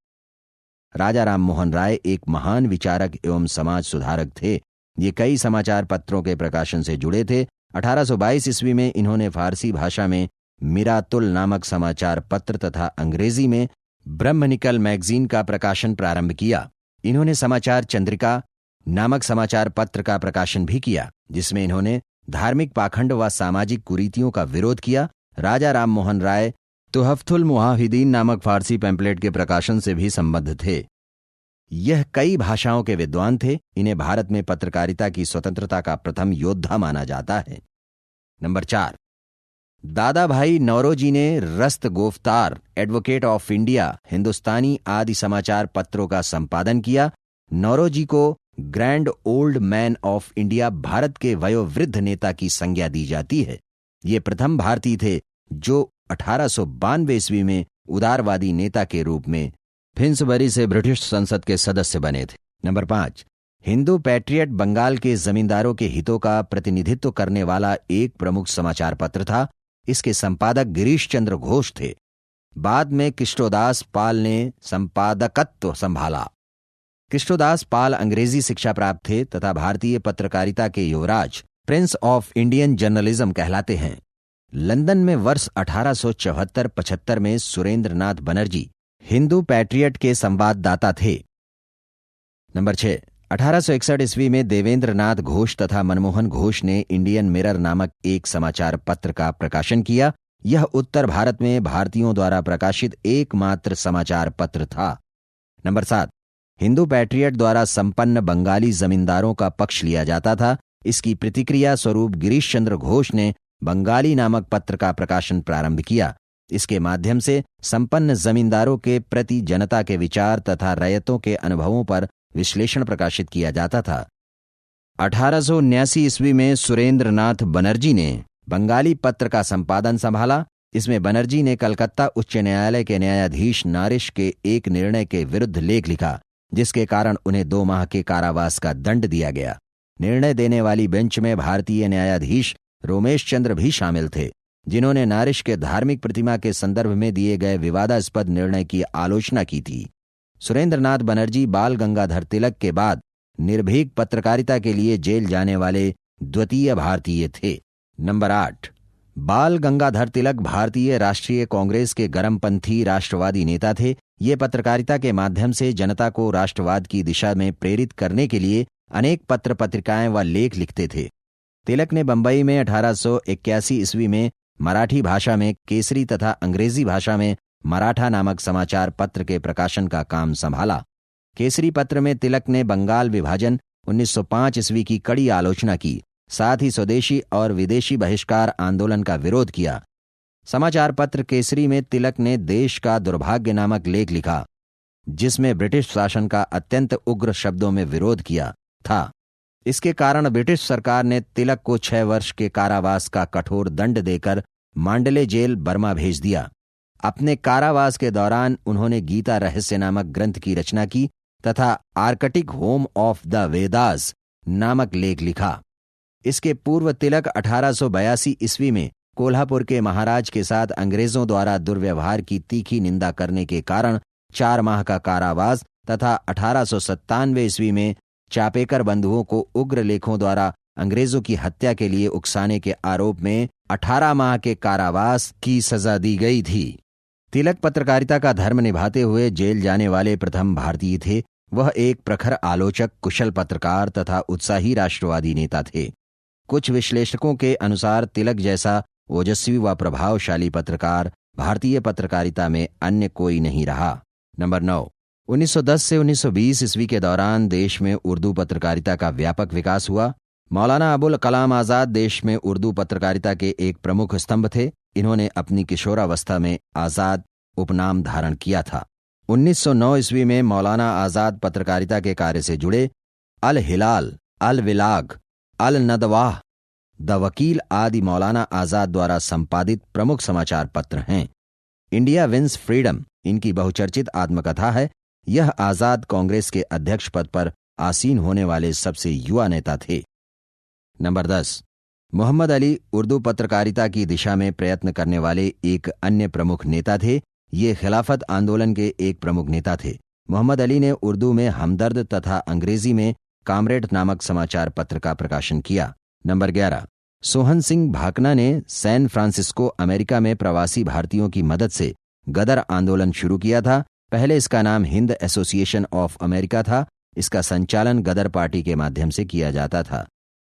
राजा राम मोहन राय एक महान विचारक एवं समाज सुधारक थे। ये कई समाचार पत्रों के प्रकाशन से जुड़े थे। 1822 ईस्वी में इन्होंने फारसी भाषा में मिरातुल नामक समाचार पत्र तथा अंग्रेजी में ब्रह्मनिकल मैगजीन का प्रकाशन प्रारंभ किया। इन्होंने समाचार चंद्रिका नामक समाचार पत्र का प्रकाशन भी किया, जिसमें इन्होंने धार्मिक पाखंड व सामाजिक कुरीतियों का विरोध किया। राजा राम मोहन राय तुहफतुल मुआहिदीन नामक फारसी पैम्पलेट के प्रकाशन से भी संबद्ध थे। यह कई भाषाओं के विद्वान थे। इन्हें भारत में पत्रकारिता की स्वतंत्रता का प्रथम योद्धा माना जाता है। नंबर 4, दादा भाई नौरोजी ने रस्त गोफ्तार, एडवोकेट ऑफ इंडिया, हिंदुस्तानी आदि समाचार पत्रों का संपादन किया। नौरोजी को grand old man of India, Bharat के वयोवृद्ध नेता की संज्ञा दी जाती है। ये प्रथम भारतीय थे जो 1892 ईस्वी में उदारवादी नेता के रूप में फिंसबरी से ब्रिटिश संसद के सदस्य बने थे। नंबर 5, हिंदू पैट्रियट बंगाल के जमींदारों के हितों का प्रतिनिधित्व करने वाला एक प्रमुख समाचार पत्र था। इसके संपादक गिरीश चंद्र घोष थे। बाद में कृष्णोदास पाल ने संपादकत्व संभाला। कृष्णोदास पाल अंग्रेजी शिक्षा प्राप्त थे तथा भारतीय पत्रकारिता के युवराज, प्रिंस ऑफ इंडियन जर्नलिज्म कहलाते हैं। लंदन में वर्ष 1874-75 में सुरेंद्रनाथ बनर्जी हिंदू पैट्रियट के संवाददाता थे। नंबर 6, 1861 ईस्वी में देवेंद्रनाथ घोष तथा मनमोहन घोष ने इंडियन मिरर नामक एक समाचार पत्र का प्रकाशन किया। यह उत्तर भारत में भारतीयों द्वारा प्रकाशित एकमात्र समाचार पत्र था। नंबर 7, हिंदू पैट्रियट द्वारा संपन्न बंगाली जमींदारों का पक्ष लिया जाता था। इसकी प्रतिक्रिया स्वरूप गिरीश चंद्र घोष ने बंगाली नामक पत्र का प्रकाशन प्रारंभ किया। इसके माध्यम से संपन्न जमींदारों के प्रति जनता के विचार तथा रैयतों के अनुभवों पर विश्लेषण प्रकाशित किया जाता था। 1879 ईस्वी में सुरेंद्रनाथ बनर्जी ने बंगाली पत्र का संपादन संभाला। इसमें बनर्जी ने कलकत्ता उच्च न्यायालय के न्यायाधीश नारिश के एक निर्णय के विरुद्ध लेख लिखा, जिसके कारण उन्हें 2 माह के कारावास का दंड दिया गया। निर्णय देने वाली बेंच में भारतीय न्यायाधीश रोमेश चंद्र भी शामिल थे, जिन्होंने नारिश के धार्मिक प्रतिमा के संदर्भ में दिए गए विवादास्पद निर्णय की आलोचना की थी। सुरेंद्रनाथ बनर्जी बाल गंगाधर तिलक के बाद निर्भीक पत्रकारिता के लिए जेल जाने वाले द्वितीय भारतीय थे। नंबर 8, बाल गंगाधर तिलक भारतीय राष्ट्रीय कांग्रेस के गरमपंथी राष्ट्रवादी नेता थे। ये पत्रकारिता के माध्यम से जनता को राष्ट्रवाद की दिशा में प्रेरित करने के लिए अनेक पत्र पत्रिकाएं व लेख लिखते थे। तिलक ने बंबई में 1881 ईस्वी में मराठी भाषा में केसरी तथा अंग्रेजी भाषा में मराठा नामक समाचार पत्र के प्रकाशन का काम संभाला। केसरी पत्र में तिलक ने बंगाल विभाजन 1905 ईस्वी की कड़ी आलोचना की, साथ ही स्वदेशी और विदेशी बहिष्कार आंदोलन का विरोध किया। समाचार पत्र केसरी में तिलक ने देश का दुर्भाग्य नामक लेख लिखा, जिसमें ब्रिटिश शासन का अत्यंत उग्र शब्दों में विरोध किया था। इसके कारण ब्रिटिश सरकार ने तिलक को 6 वर्ष के कारावास का कठोर दंड देकर मांडले जेल बर्मा भेज दिया। अपने कारावास के दौरान उन्होंने गीता रहस्य नामक ग्रंथ की रचना की तथा Arctic home of the Vedas नामक लेख लिखा। इसके पूर्व तिलक 1882 ईस्वी में कोल्हापुर के महाराज के साथ अंग्रेजों द्वारा दुर्व्यवहार की तीखी निंदा करने के कारण 4 माह का कारावास तथा 1897 ईस्वी में चापेकर बंधुओं को उग्र लेखों द्वारा अंग्रेजों की हत्या के लिए उकसाने के आरोप में 18 माह के कारावास की सजा दी गई थी। तिलक पत्रकारिता का धर्म निभाते हुए जेल जाने वाले प्रथम भारतीय थे। वह एक प्रखर आलोचक, कुशल पत्रकार तथा उत्साही राष्ट्रवादी नेता थे। कुछ विश्लेषकों के अनुसार तिलक जैसा ओजस्वी व प्रभावशाली पत्रकार भारतीय पत्रकारिता में अन्य कोई नहीं रहा। नंबर 9, 1910 से 1920 ईस्वी के दौरान देश में उर्दू पत्रकारिता का व्यापक विकास हुआ। मौलाना अबुल कलाम आज़ाद देश में उर्दू पत्रकारिता के एक प्रमुख स्तंभ थे। इन्होंने अपनी किशोरावस्था में आज़ाद उपनाम धारण किया था। 1909 ईस्वी में मौलाना आज़ाद पत्रकारिता के कार्य से जुड़े। अल हिलाल, अल विलाग, अल नदवाह, द वकील आदि मौलाना आज़ाद द्वारा संपादित प्रमुख समाचार पत्र हैं। इंडिया विंस फ्रीडम इनकी बहुचर्चित आत्मकथा है। यह आज़ाद कांग्रेस के अध्यक्ष पद पर आसीन होने वाले सबसे युवा नेता थे। नंबर 10, मोहम्मद अली उर्दू पत्रकारिता की दिशा में प्रयत्न करने वाले एक अन्य प्रमुख नेता थे। ये खिलाफत आंदोलन के एक प्रमुख नेता थे। मोहम्मद अली ने उर्दू में हमदर्द तथा अंग्रेजी में कामरेड नामक समाचार पत्र का प्रकाशन किया। नंबर 11, सोहन सिंह भाकना ने सैन फ्रांसिस्को अमेरिका में प्रवासी भारतीयों की मदद से गदर आंदोलन शुरू किया था। पहले इसका नाम हिंद एसोसिएशन ऑफ अमेरिका था। इसका संचालन गदर पार्टी के माध्यम से किया जाता था।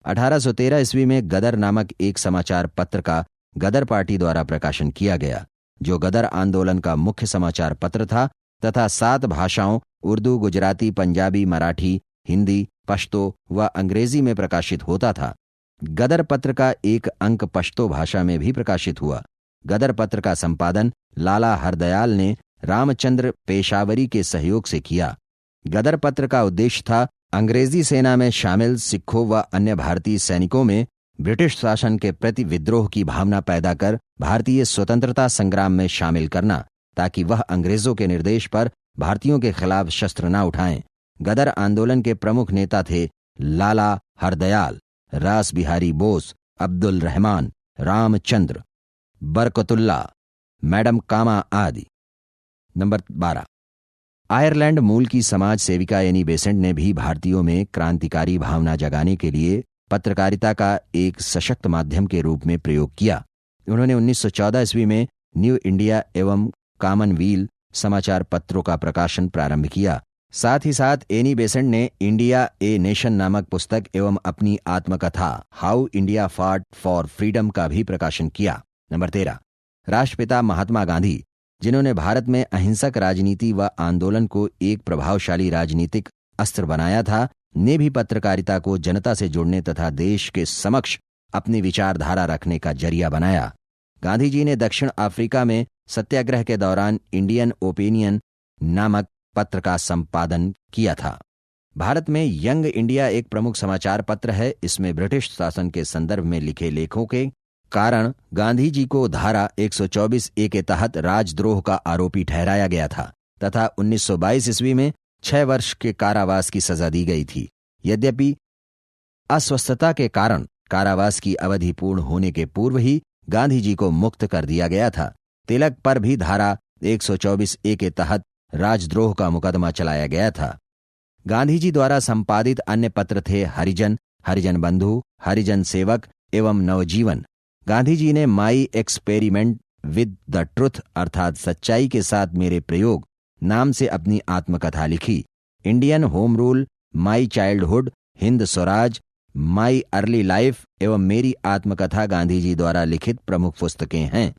1813 ईस्वी में गदर नामक एक समाचार पत्र का गदर पार्टी द्वारा प्रकाशन किया गया, जो गदर आंदोलन का मुख्य समाचार पत्र था तथा 7 भाषाओं उर्दू, गुजराती, पंजाबी, मराठी, हिंदी, पश्तो व अंग्रेजी में प्रकाशित होता था। गदर पत्र का एक अंक पश्तो भाषा में भी प्रकाशित हुआ। गदर पत्र का संपादन लाला हरदयाल ने रामचंद्र पेशावरी के सहयोग से किया। गदर पत्र का उद्देश्य था अंग्रेजी सेना में शामिल सिखों व अन्य भारतीय सैनिकों में ब्रिटिश शासन के प्रति विद्रोह की भावना पैदा कर भारतीय स्वतंत्रता संग्राम में शामिल करना, ताकि वह अंग्रेजों के निर्देश पर भारतीयों के खिलाफ शस्त्र न उठाएं। गदर आंदोलन के प्रमुख नेता थे लाला हरदयाल, रास बिहारी बोस, अब्दुल रहमान, रामचंद्र, बरकतुल्ला, मैडम कामा आदि। नंबर 12, आयरलैंड मूल की समाज सेविका एनी बेसेंट ने भी भारतीयों में क्रांतिकारी भावना जगाने के लिए पत्रकारिता का एक सशक्त माध्यम के रूप में प्रयोग किया। उन्होंने 1914 ईस्वी में न्यू इंडिया एवं कॉमनवील समाचार पत्रों का प्रकाशन प्रारंभ किया। साथ ही साथ एनी बेसेंट ने इंडिया ए नेशन नामक पुस्तक एवं अपनी आत्मकथा हाउ इंडिया फाट फॉर फ्रीडम का भी प्रकाशन किया। नंबर 13, राष्ट्रपिता महात्मा गांधी, जिन्होंने भारत में अहिंसक राजनीति व आंदोलन को एक प्रभावशाली राजनीतिक अस्त्र बनाया था, ने भी पत्रकारिता को जनता से जुड़ने तथा देश के समक्ष अपनी विचारधारा रखने का जरिया बनाया। गांधी जी ने दक्षिण अफ्रीका में सत्याग्रह के दौरान इंडियन ओपिनियन नामक पत्र का संपादन किया था। भारत में यंग इंडिया एक प्रमुख समाचार पत्र है। इसमें ब्रिटिश शासन के संदर्भ में लिखे लेखों के कारण गांधी जी को धारा 124A के तहत राजद्रोह का आरोपी ठहराया गया था तथा 1922 ईस्वी में 6 वर्ष के कारावास की सजा दी गई थी। यद्यपि अस्वस्थता के कारण कारावास की अवधि पूर्ण होने के पूर्व ही गांधी जी को मुक्त कर दिया गया था। तिलक पर भी धारा 124A के तहत राजद्रोह का मुकदमा चलाया गया था। गांधी जी द्वारा संपादित अन्य पत्र थे हरिजन, हरिजन बंधु, हरिजन सेवक एवं नवजीवन। गांधी जी ने my experiment with the truth अर्थात सच्चाई के साथ मेरे प्रयोग नाम से अपनी आत्मकथा लिखी। Indian home rule, my childhood, Hind Swaraj, my early life एवं मेरी आत्मकथा गांधी जी द्वारा लिखित प्रमुख पुस्तकें हैं।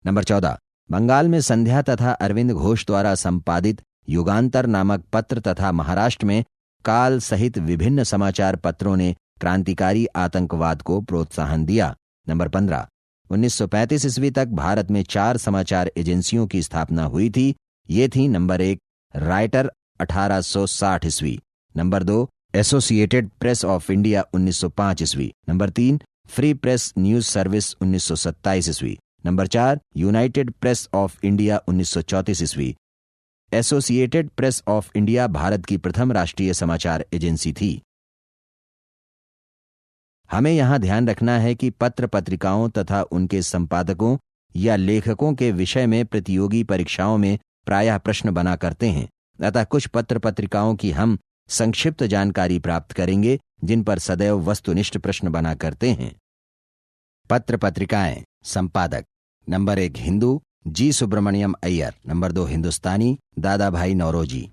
नंबर 14, बंगाल में संध्या तथा अरविंद घोष द्वारा संपादित युगांतर नामक पत्र तथा महाराष्ट्र में काल सहित विभिन्न समाचार पत्रों ने क्रांतिकारी आतंकवाद को प्रोत्साहन दिया। नंबर 15, 1935 ईस्वी तक भारत में 4 समाचार एजेंसियों की स्थापना हुई थी। ये थी नंबर 1 राइटर 1860 ईस्वी, number 2 associated press of India 1905 ईस्वी, number 3 free press news service 1927 ईस्वी, number 4 United press of India 1934 ईस्वी। Associated press of India Bharat की प्रथम राष्ट्रीय समाचार एजेंसी थी। हमें यहां ध्यान रखना है कि पत्र पत्रिकाओं तथा उनके संपादकों या लेखकों के विषय में प्रतियोगी परीक्षाओं में प्रायः प्रश्न बना करते हैं, अतः कुछ पत्र पत्रिकाओं की हम संक्षिप्त जानकारी प्राप्त करेंगे जिन पर सदैव वस्तुनिष्ठ प्रश्न बना करते हैं। पत्र पत्रिकाएं। संपादक number 1 Hindu G Subramania Iyer, number 2 Hindustani Dadabhai Naoroji,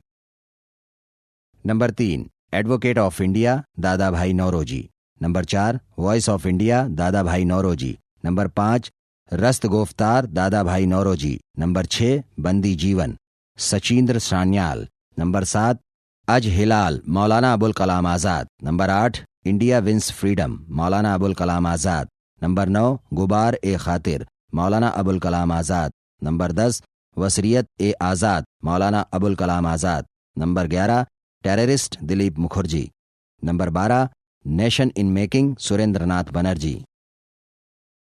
number 3 Advocate of India Dadabhai Naoroji, number 4 Voice of India Dadabhai Naoroji, number 5 रस्त Goftar दादा भाई नौरोजी, नंबर 6 बंदी जीवन सचिंद्र सान्याल, नंबर 7 अज हिलाल मौलाना Abul Kalam Azad, number 8 India wins freedom मौलाना अबुल कलाम आज़ाद, नंबर 9 गुबार ए खातिर मौलाना अबुल कलाम आज़ाद, नंबर 10 वसरियत ए Azad Maulana Abul Kalam Azad, number 11 terrorist Dilip Mukherjee, number 12 nation in making Surendranath Banerjee,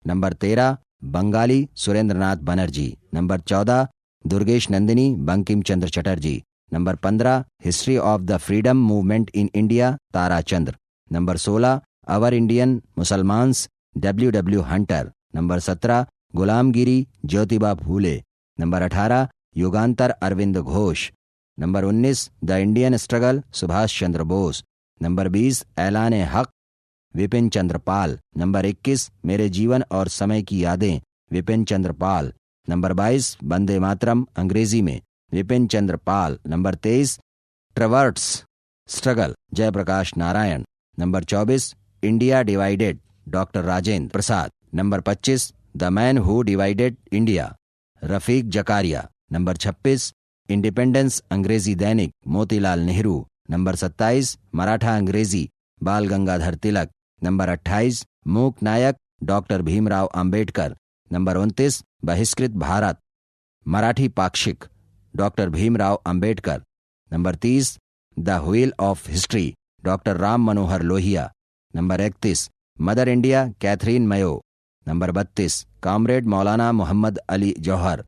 number 13 Bengali Surendranath Banerjee, number 14 Durgesh Nandini Bankim Chandra Chatterjee, number 15 history of the freedom movement in India Tarachand, number 16 our Indian Musalmans W. Hunter. Number 17 Gulamgiri Jyotiba Phule. Number 18 Yugantar Aurobindo Ghosh. Number 19 the Indian struggle Subhash Chandra Bose. Number 20 ऐलान हक Vipin Chandra Pal. Number 21 मेरे जीवन और समय की यादें Vipin Chandra Pal. Number 22 वंदे मातरम अंग्रेजी में Bipin Chandra Pal. Number 23 towards struggle Jayaprakash Narayan. Number 24 India divided doctor Rajendra Prasad. Number 25 the man who divided India Rafiq Zakaria. Number 26 independence अंग्रेजी दैनिक मोतीलाल नेहरू। नंबर 27 मराठा अंग्रेजी बाल Gangadhar Tilak. Number 28 Mook Nayak doctor Bhimrao Ambedkar. Number 29 Bahishkrit Bharat Marathi पाक्षिक doctor Bhimrao Ambedkar. Number 30 the wheel of history doctor Ram Manohar Lohia. Number 31 Mother India Katherine Mayo. Number 32 comrade Maulana Mohammad Ali Jauhar.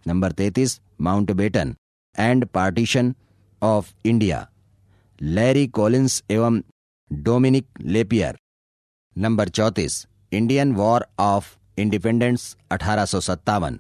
Number 33 Mountbatten and partition of India Larry Collins एवं Dominique Lapierre. Number 34 Indian war of independence 1857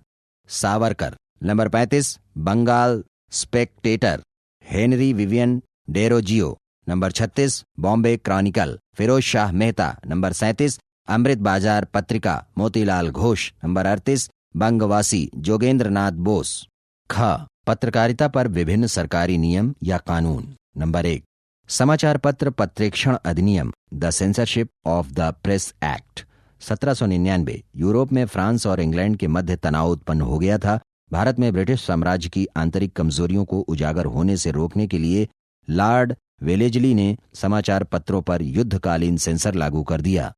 Savarkar. Number 35 Bengal spectator Henry Vivian Derozio. Number 36 Bombay Chronicle Firoz Shah Mehta. Number 37 अमृत बाजार पत्रिका Motilal Ghosh. Number 38 Bangabasi Jogendra Nath Bose. ख पत्रकारिता पर विभिन्न सरकारी नियम या कानून। नंबर 1 समाचार पत्र पत्रेक्षण अधिनियम the censorship of the press act 1799। Europe में फ्रांस और इंग्लैंड के मध्य तनाव उत्पन्न हो गया था। भारत में ब्रिटिश साम्राज्य की आंतरिक कमजोरियों को उजागर होने से रोकने के लिए लॉर्ड वेलेजली ने समाचार पत्रों पर युद्धकालीन सेंसर लागू कर दिया।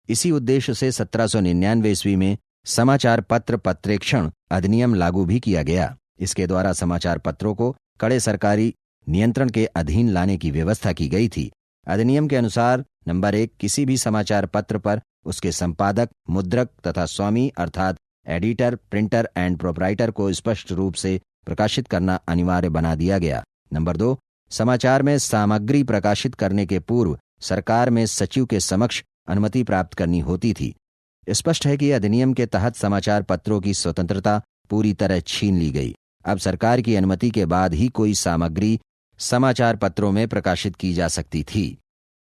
इसी उद्देश्य से 1799 ईस्वी में समाचार पत्र पत्रेक्षण अधिनियम लागू भी किया गया। इसके द्वारा समाचार पत्रों को कड़े सरकारी नियंत्रण के अधीन लाने की व्यवस्था की गई थी। अधिनियम के अनुसार नंबर 1 किसी भी समाचार पत्र पर उसके संपादक मुद्रक तथा स्वामी अर्थात एडिटर प्रिंटर एंड प्रोप्राइटर को स्पष्ट रूप से प्रकाशित करना अनिवार्य बना दिया गया। नंबर 2 समाचार में सामग्री प्रकाशित करने के पूर्व सरकार में सचिव के समक्ष अनुमति प्राप्त करनी होती थी। स्पष्ट है कि अधिनियम के तहत समाचार पत्रों की स्वतंत्रता पूरी तरह छीन ली गई। अब सरकार की अनुमति के बाद ही कोई सामग्री समाचार पत्रों में प्रकाशित की जा सकती थी।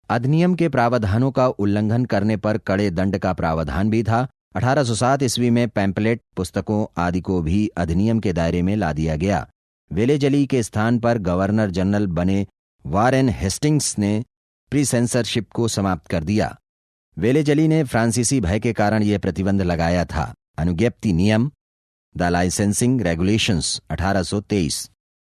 अधिनियम के प्रावधानों का उल्लंघन करने पर कड़े दंड का प्रावधान भी था। 1807 ईस्वी में पैम्पलेट पुस्तकों आदि को भी अधिनियम के दायरे में ला दिया गया। वेलेजली के स्थान पर गवर्नर जनरल बने वारेन हेस्टिंग्स ने प्री सेंसरशिप को समाप्त कर दिया। वेलेजली ने फ्रांसीसी भय के कारण यह प्रतिबंध लगाया था। अनुज्ञप्ति नियम द लाइसेंसिंग रेगुलेशंस 1823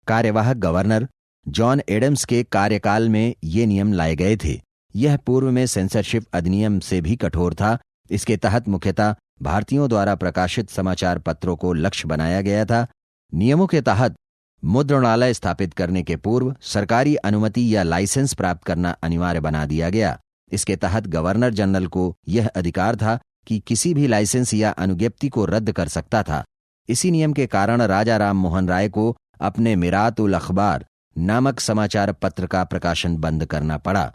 कार्यवाहक गवर्नर जॉन एडम्स के कार्यकाल में ये नियम लाए गए थे। यह पूर्व में सेंसरशिप अधिनियम से भी कठोर था। इसके तहत मुख्यतः भारतीयों द्वारा प्रकाशित समाचार पत्रों को लक्ष्य बनाया गया था। नियमों के तहत मुद्रणालय स्थापित करने के पूर्व सरकारी अनुमति या लाइसेंस प्राप्त करना अनिवार्य बना दिया गया। इसके तहत गवर्नर जनरल को यह अधिकार था कि किसी भी लाइसेंस या अनुज्ञप्ति को रद्द कर सकता था। इसी नियम के कारण राजा राम मोहन राय को अपने मिरात उल अखबार नामक समाचार पत्र का प्रकाशन बंद करना पड़ा।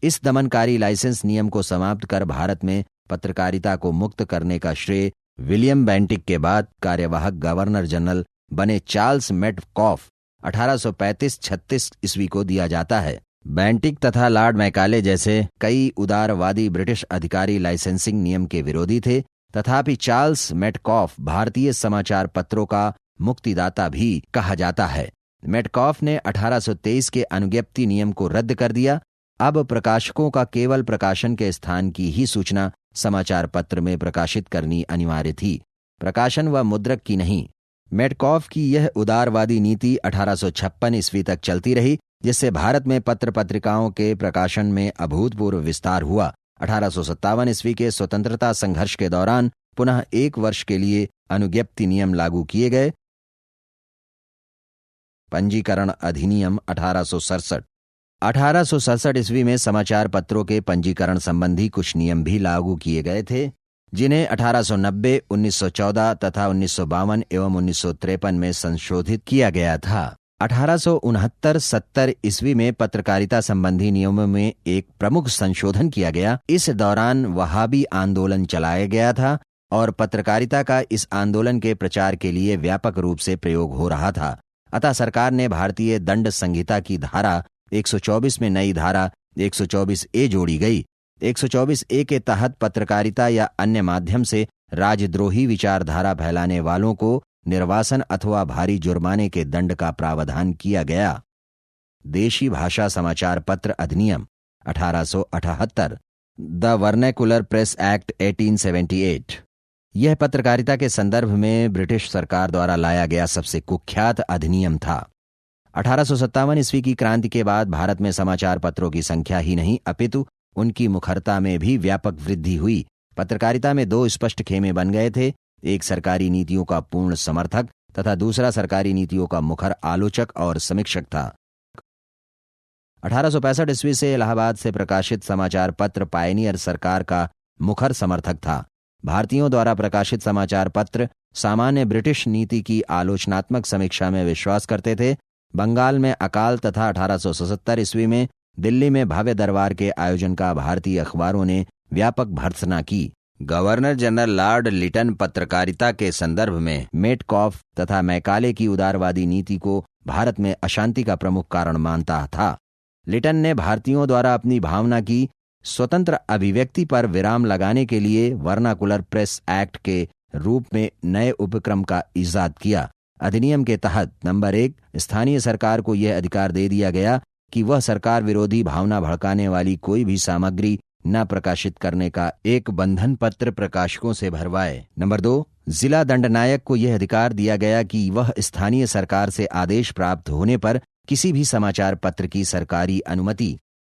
इस दमनकारी लाइसेंस नियम को समाप्त कर भारत में पत्रकारिता को मुक्त करने का श्रेय विलियम बेंटिक के बाद कार्यवाहक गवर्नर जनरल बने चार्ल्स मेटकॉफ 1835-36 ईस्वी को दिया जाता है। बेंटिक तथा लॉर्ड मैकाले जैसे कई उदारवादी ब्रिटिश अधिकारी लाइसेंसिंग नियम के विरोधी थे। तथापि चार्ल्स मेटकॉफ भारतीय समाचार पत्रों का मुक्तिदाता भी कहा जाता है। मेटकॉफ ने 1823 के अनुज्ञप्ति नियम को रद्द कर दिया। अब प्रकाशकों का केवल प्रकाशन के स्थान की ही सूचना समाचार पत्र में प्रकाशित करनी अनिवार्य थी, प्रकाशन व मुद्रक की नहीं। मेटकॉफ की यह उदारवादी नीति 1856 ईस्वी तक चलती रही, जिससे भारत में पत्र पत्रिकाओं के प्रकाशन में अभूतपूर्व विस्तार हुआ। 1857 ईस्वी के स्वतंत्रता संघर्ष के दौरान पुनः 1 वर्ष के लिए अनुज्ञप्ति नियम लागू किए गए। पंजीकरण अधिनियम 1867 ईस्वी में समाचार पत्रों के पंजीकरण संबंधी कुछ नियम भी लागू किए गए थे, जिन्हें 1890, 1914 तथा 1952 एवं 1953 में संशोधित किया गया था। 1869-70 ईस्वी में पत्रकारिता संबंधी नियमों में एक प्रमुख संशोधन किया गया। इस दौरान वहाबी आंदोलन चलाया गया था और पत्रकारिता का इस आंदोलन के प्रचार के लिए व्यापक रूप से प्रयोग हो रहा था। अतः सरकार ने भारतीय दंड संहिता की धारा 124 में नई धारा 124A जोड़ी गई। 124A के तहत पत्रकारिता या अन्य माध्यम से राजद्रोही विचारधारा फैलाने वालों को निर्वासन अथवा भारी जुर्माने के दंड का प्रावधान किया गया। देशी भाषा समाचार पत्र अधिनियम 1878, द वर्नैकुलर प्रेस एक्ट 1878। यह पत्रकारिता के संदर्भ में ब्रिटिश सरकार द्वारा लाया गया सबसे कुख्यात अधिनियम था। 1857 ईस्वी की क्रांति के बाद भारत में समाचार पत्रों की संख्या ही नहीं अपितु उनकी मुखरता में भी व्यापक वृद्धि हुई। पत्रकारिता में दो स्पष्ट खेमे बन गए थे, एक सरकारी नीतियों का पूर्ण समर्थक तथा दूसरा सरकारी नीतियों का मुखर आलोचक और समीक्षक था। 1865 ईस्वी से इलाहाबाद से प्रकाशित समाचार पत्र पायनियर सरकार का मुखर समर्थक था। भारतीयों द्वारा प्रकाशित समाचार पत्र सामान्य ब्रिटिश नीति की आलोचनात्मक समीक्षा में विश्वास करते थे। बंगाल में अकाल तथा 1877 ईस्वी में दिल्ली में भव्य दरबार के आयोजन का भारतीय अखबारों ने व्यापक भर्त्सना की। गवर्नर जनरल लॉर्ड लिटन पत्रकारिता के संदर्भ में मेटकॉफ तथा मैकाले की उदारवादी नीति को भारत में अशांति का प्रमुख कारण मानता था। लिटन ने भारतीयों द्वारा अपनी भावना की स्वतंत्र अभिव्यक्ति पर विराम लगाने के लिए वर्नाकुलर प्रेस एक्ट के रूप में नए उपक्रम का इजाद किया। अधिनियम के तहत नंबर 1, स्थानीय सरकार को यह अधिकार दे दिया गया कि वह सरकार विरोधी भावना भड़काने वाली कोई भी सामग्री न प्रकाशित करने का एक बंधन पत्र प्रकाशकों से भरवाए। नंबर 2, जिला दंडनायक को यह अधिकार दिया गया कि वह स्थानीय सरकार से आदेश प्राप्त होने पर किसी भी समाचार पत्र की सरकारी अनुमति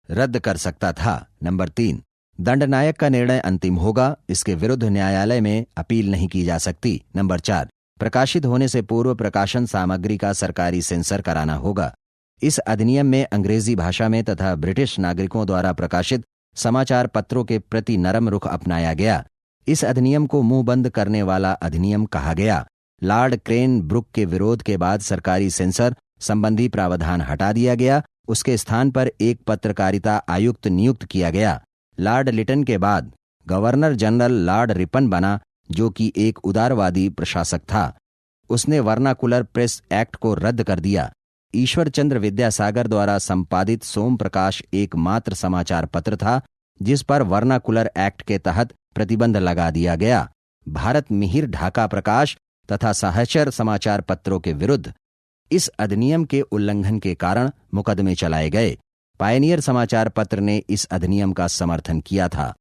रद्द कर सकता था। नंबर 3, दंडनायक का निर्णय अंतिम होगा, इसके विरुद्ध न्यायालय में अपील नहीं की जा सकती। नंबर 4, प्रकाशित होने से पूर्व प्रकाशन सामग्री का सरकारी सेंसर कराना होगा। इस अधिनियम में अंग्रेजी भाषा में तथा ब्रिटिश नागरिकों द्वारा प्रकाशित समाचार पत्रों के प्रति नरम रुख अपनाया गया। इस अधिनियम को मुंह बंद करने वाला अधिनियम कहा गया। लॉर्ड क्रेन ब्रुक के विरोध के बाद सरकारी सेंसर संबंधी प्रावधान हटा दिया गया। उसके स्थान पर एक पत्रकारिता आयुक्त नियुक्त किया गया। लॉर्ड लिटन के बाद गवर्नर जनरल लॉर्ड रिपन बना, जो कि एक उदारवादी प्रशासक था। उसने वर्नाकुलर प्रेस एक्ट को रद्द कर दिया। ईश्वर चंद्र विद्यासागर द्वारा संपादित सोम प्रकाश एकमात्र समाचार पत्र था जिस पर वर्नाकुलर एक्ट के तहत प्रतिबंध लगा दिया गया। भारत मिहिर ढाका प्रकाश तथा सहचर समाचार पत्रों के विरुद्ध इस अधिनियम के उल्लंघन के कारण मुकदमे चलाए गए। पायनियर समाचार पत्र ने इस अधिनियम का समर्थन किया था।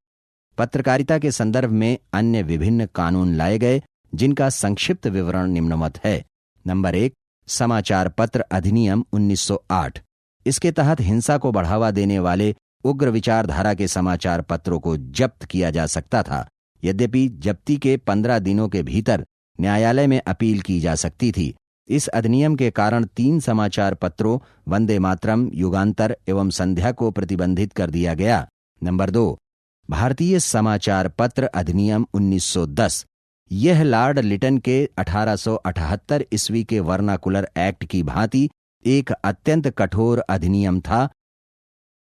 पत्रकारिता के संदर्भ में अन्य विभिन्न कानून लाए गए जिनका संक्षिप्त विवरण निम्नवत है। नंबर 1, समाचार पत्र अधिनियम 1908। इसके तहत हिंसा को बढ़ावा देने वाले उग्र विचारधारा के समाचार पत्रों को जब्त किया जा सकता था। यद्यपि जब्ती के 15 दिनों के भीतर न्यायालय में अपील की जा सकती थी। इस अधिनियम के कारण 3 समाचार पत्रों वंदे मातरम, युगांतर एवं संध्या को प्रतिबंधित कर दिया गया। नंबर 2, भारतीय समाचार पत्र अधिनियम 1910। यह लॉर्ड लिटन के 1878 ईस्वी के वर्नाकुलर एक्ट की भांति एक अत्यंत कठोर अधिनियम था।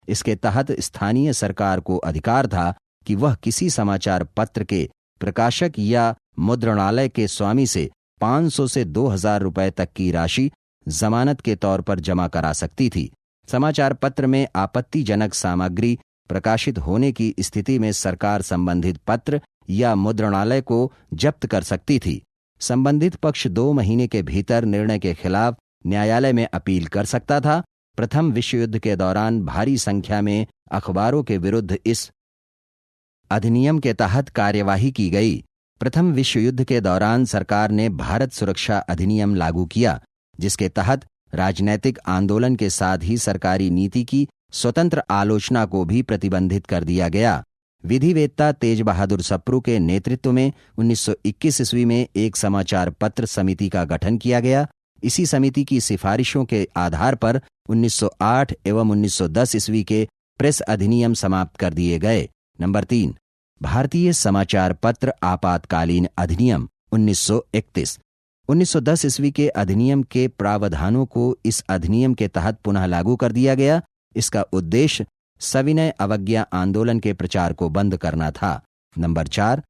इसके तहत स्थानीय सरकार को अधिकार था कि वह किसी समाचार पत्र के प्रकाशक या मुद्रणालय के स्वामी से 500 से 2000 रुपए तक की राशि जमानत के तौर पर जमा करा सकती थी। समाचार पत्र में आपत्तिजनक सामग्री प्रकाशित होने की स्थिति में सरकार संबंधित पत्र या मुद्रणालय को जब्त कर सकती थी। संबंधित पक्ष 2 महीने के भीतर निर्णय के खिलाफ न्यायालय में अपील कर सकता था। प्रथम विश्व युद्ध के दौरान भारी संख्या में अखबारों के विरुद्ध इस अधिनियम के तहत कार्यवाही की गई। प्रथम विश्व युद्ध के दौरान सरकार ने भारत सुरक्षा अधिनियम लागू किया, जिसके तहत राजनैतिक आंदोलन के साथ ही सरकारी नीति की स्वतंत्र आलोचना को भी प्रतिबंधित कर दिया गया। विधिवेत्ता तेज बहादुर सप्रू के नेतृत्व में 1921 ईस्वी में एक समाचार पत्र समिति का गठन किया गया। इसी समिति की सिफारिशों के आधार पर 1908 एवं 1910 ईस्वी के प्रेस अधिनियम समाप्त कर दिए गए। नंबर 3, भारतीय समाचार पत्र आपातकालीन अधिनियम 1931। 1910 ईस्वी के अधिनियम के प्रावधानों को इस अधिनियम के तहत पुनः लागू कर दिया गया। इसका उद्देश्य सविनय अवज्ञा आंदोलन के प्रचार को बंद करना था। नंबर 4,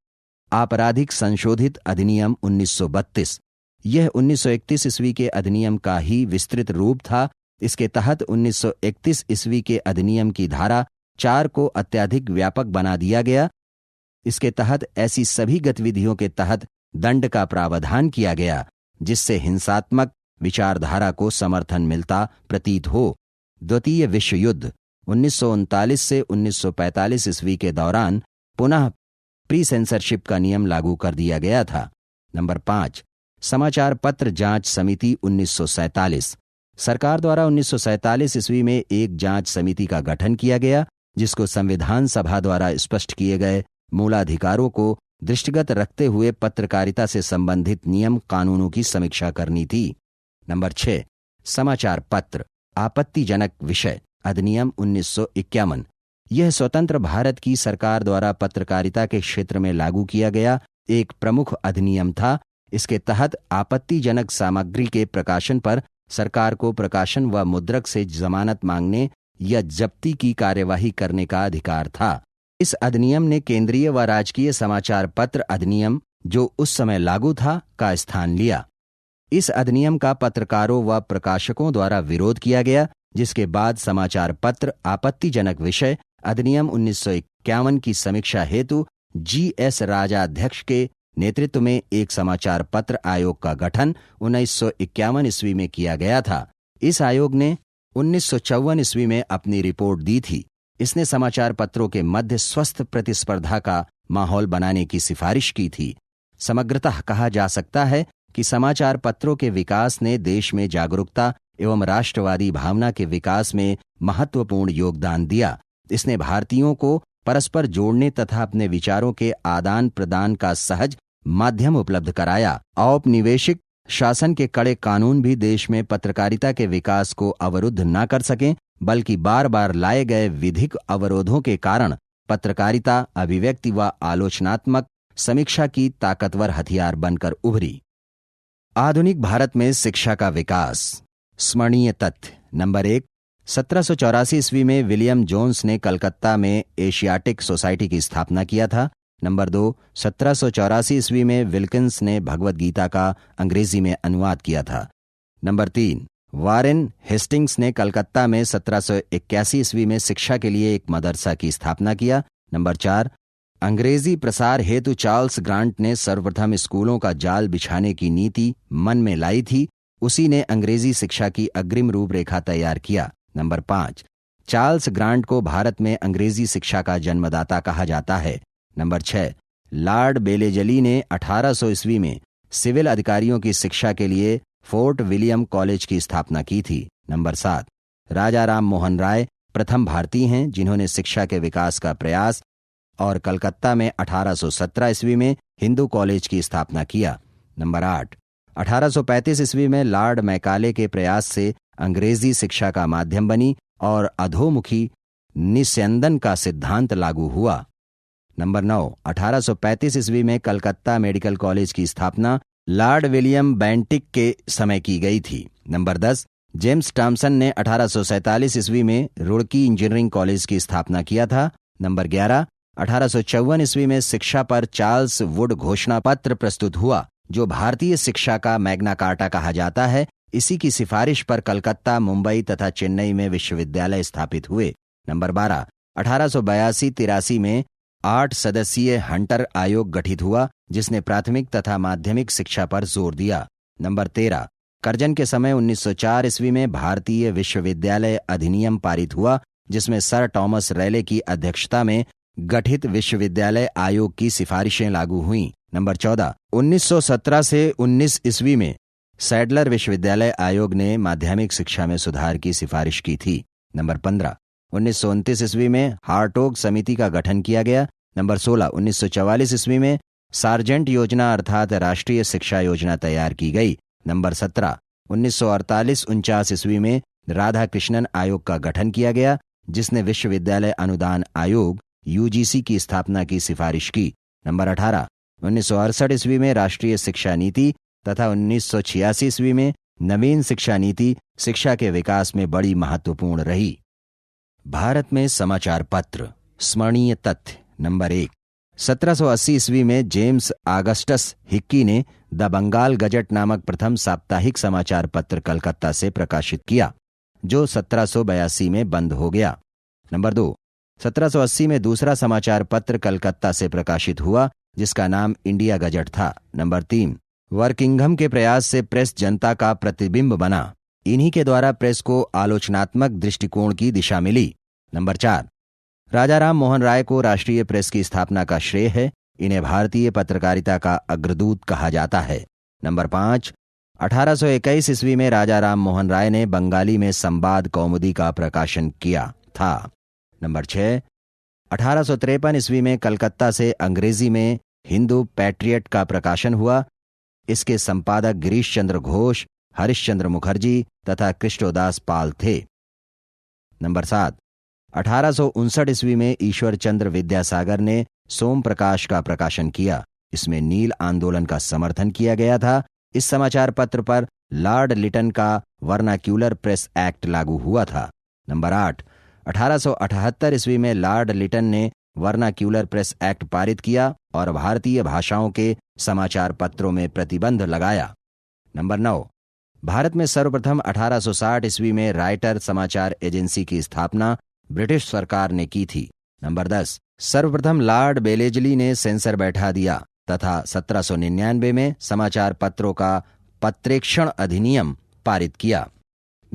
आपराधिक संशोधित अधिनियम 1932। यह 1931 ईस्वी के अधिनियम का ही विस्तृत रूप था। इसके तहत 1931 ईस्वी के अधिनियम की धारा 4 को अत्यधिक व्यापक बना दिया गया। इसके तहत ऐसी सभी गतिविधियों के तहत दंड का प्रावधान किया गया जिससे हिंसात्मक विचारधारा को समर्थन मिलता प्रतीत हो। द्वितीय विश्व युद्ध 1939 से 1945 ईस्वी के दौरान पुनः प्री सेंसरशिप का नियम लागू कर दिया गया था। नंबर 5, समाचार पत्र जांच समिति 1947। सरकार द्वारा 1947 ईस्वी में एक जांच समिति का गठन किया गया जिसको संविधान सभा द्वारा स्पष्ट किए गए मूलाधिकारों को दृष्टिगत रखते हुए पत्रकारिता से संबंधित नियम कानूनों की समीक्षा करनी थी। नंबर 6, समाचार पत्र आपत्तिजनक विषय अधिनियम 1951। यह स्वतंत्र भारत की सरकार द्वारा पत्रकारिता के क्षेत्र में लागू किया गया एक प्रमुख अधिनियम था। इसके तहत आपत्तिजनक सामग्री के प्रकाशन पर सरकार को प्रकाशन व मुद्रक से जमानत मांगने या जब्ती की कार्यवाही करने का अधिकार था। इस अधिनियम ने केंद्रीय व राजकीय समाचार पत्र अधिनियम, जो उस समय लागू था, का स्थान लिया। इस अधिनियम का पत्रकारों व प्रकाशकों द्वारा विरोध किया गया, जिसके बाद समाचार पत्र आपत्तिजनक विषय अधिनियम 1951 की समीक्षा हेतु G.S. राजा अध्यक्ष के नेतृत्व में एक समाचार पत्र आयोग का गठन 1951 ईस्वी में किया गया था। इस आयोग ने 1954 ईस्वी में अपनी रिपोर्ट दी थी। इसने समाचार पत्रों के मध्य स्वस्थ प्रतिस्पर्धा का माहौल बनाने की सिफारिश की थी। समग्रतः कहा जा सकता है कि समाचार पत्रों के विकास ने देश में जागरूकता एवं राष्ट्रवादी भावना के विकास में महत्वपूर्ण योगदान दिया। इसने भारतीयों को परस्पर जोड़ने तथा अपने विचारों के आदान प्रदान का सहज माध्यम उपलब्ध कराया। औपनिवेशिक शासन के कड़े कानून भी देश में पत्रकारिता के विकास को अवरुद्ध न कर सकें, बल्कि बार बार लाए गए विधिक अवरोधों के कारण पत्रकारिता अभिव्यक्ति व आलोचनात्मक समीक्षा की ताकतवर हथियार बनकर उभरी। आधुनिक भारत में शिक्षा का विकास। स्मरणीय तथ्य। नंबर 1, 1784 ईस्वी में विलियम जोन्स ने कलकत्ता में एशियाटिक सोसाइटी की स्थापना किया था। नंबर 2, 1784 ईस्वी में विल्किंस ने भगवत गीता का अंग्रेजी में अनुवाद किया था। नंबर 3, वारेन हेस्टिंग्स ने कलकत्ता में 1781 ईस्वी में शिक्षा के लिए एक मदरसा की स्थापना किया। नंबर 4, अंग्रेजी प्रसार हेतु चार्ल्स ग्रांट ने सर्वप्रथम स्कूलों का जाल बिछाने की नीति मन में लाई थी। उसी ने अंग्रेजी शिक्षा की अग्रिम रूपरेखा तैयार किया। नंबर 5, चार्ल्स ग्रांट को भारत में अंग्रेजी शिक्षा का जन्मदाता कहा जाता है। नंबर 6, लॉर्ड बेलेजली ने 1800 ईस्वी में सिविल अधिकारियों की शिक्षा के लिए फोर्ट विलियम कॉलेज की स्थापना की थी। नंबर 7, राजा राम मोहन राय प्रथम भारतीय हैं जिन्होंने शिक्षा के विकास का प्रयास और कलकत्ता में 1817 ईस्वी में हिंदू कॉलेज की स्थापना किया। नंबर 8, 1835 ईस्वी में लॉर्ड मैकाले के प्रयास से अंग्रेजी शिक्षा का माध्यम बनी और अधोमुखी निस्यंदन का सिद्धांत लागू हुआ। नंबर 9, 1835 ईस्वी में कलकत्ता मेडिकल कॉलेज की स्थापना लॉर्ड विलियम बेंटिक के समय की गई थी। नंबर 10, जेम्स टॉमसन ने 1847 ईस्वी में रुड़की इंजीनियरिंग कॉलेज की स्थापना किया था। नंबर 11, 1854 ईस्वी में शिक्षा पर चार्ल्स वुड घोषणा पत्र प्रस्तुत हुआ, जो भारतीय शिक्षा का मैग्ना कार्टा कहा जाता है। इसी की सिफारिश पर कलकत्ता, मुंबई तथा चेन्नई में विश्वविद्यालय स्थापित हुए। नंबर 12, 1882-83 में 8 सदस्यीय हंटर आयोग गठित हुआ, जिसने प्राथमिक तथा माध्यमिक शिक्षा पर जोर दिया। नंबर 13, कर्जन के समय 1904 ईस्वी में भारतीय विश्वविद्यालय अधिनियम पारित हुआ, जिसमें सर टॉमस रैले की अध्यक्षता में गठित विश्वविद्यालय आयोग की सिफारिशें लागू हुईं। नंबर 14, 1917 से 19 ईस्वी में सैडलर विश्वविद्यालय आयोग ने माध्यमिक शिक्षा में सुधार की सिफारिश की थी। नंबर 15, 1929 ईस्वी में हार्टोग समिति का गठन किया गया। नंबर 16, 1944 ईस्वी में सार्जेंट योजना अर्थात राष्ट्रीय शिक्षा योजना तैयार की गई। नंबर 17, 1948-49 ईस्वी में राधा कृष्णन आयोग का गठन किया गया, जिसने विश्वविद्यालय अनुदान आयोग UGC की स्थापना की सिफारिश की। नंबर 18, 1968 ईस्वी में राष्ट्रीय शिक्षा नीति तथा 1986 ईस्वी में नवीन शिक्षा नीति शिक्षा के विकास में बड़ी महत्वपूर्ण रही। भारत में समाचार पत्र। स्मरणीय तथ्य नंबर 1, 1780 ईस्वी में जेम्स ऑगस्टस हिक्की ने द बंगाल गजट नामक प्रथम साप्ताहिक समाचार पत्र कलकत्ता से प्रकाशित किया, जो 1782 में बंद हो गया। नंबर 2, 1780 में दूसरा समाचार पत्र कलकत्ता से प्रकाशित हुआ, जिसका नाम इंडिया गजट था। नंबर 3, वर्किंघम के प्रयास से प्रेस जनता का प्रतिबिंब बना। इन्हीं के द्वारा प्रेस को आलोचनात्मक दृष्टिकोण की दिशा मिली। नंबर 4, राजा राम मोहन राय को राष्ट्रीय प्रेस की स्थापना का श्रेय है। इन्हें भारतीय पत्रकारिता का अग्रदूत कहा जाता है। नंबर 5, 1821 ईस्वी में राजा राम मोहन राय ने बंगाली में संवाद कौमुदी का प्रकाशन किया था। नंबर 6, 1853 ईस्वी में कलकत्ता से अंग्रेजी में हिंदू पैट्रियट का प्रकाशन हुआ। इसके संपादक गिरीश चंद्र घोष, हरिश्चंद्र मुखर्जी तथा कृष्णोदास पाल थे। नंबर 7, 1859 ईस्वी में ईश्वर चंद्र विद्यासागर ने सोम प्रकाश का प्रकाशन किया। इसमें नील आंदोलन का समर्थन किया गया था। इस समाचार पत्र पर लॉर्ड लिटन का वर्नाक्यूलर प्रेस एक्ट लागू हुआ था। नंबर 8, 1878 ईस्वी में लॉर्ड लिटन ने वर्नाक्यूलर प्रेस एक्ट पारित किया और भारतीय भाषाओं के समाचार पत्रों में प्रतिबंध लगाया। नंबर 9, भारत में सर्वप्रथम 1860 ईस्वी में राइटर समाचार एजेंसी की स्थापना ब्रिटिश सरकार ने की थी। नंबर 10, सर्वप्रथम लॉर्ड बेलेजली ने सेंसर बैठा दिया तथा 1799 में समाचार पत्रों का पत्रेक्षण अधिनियम पारित किया।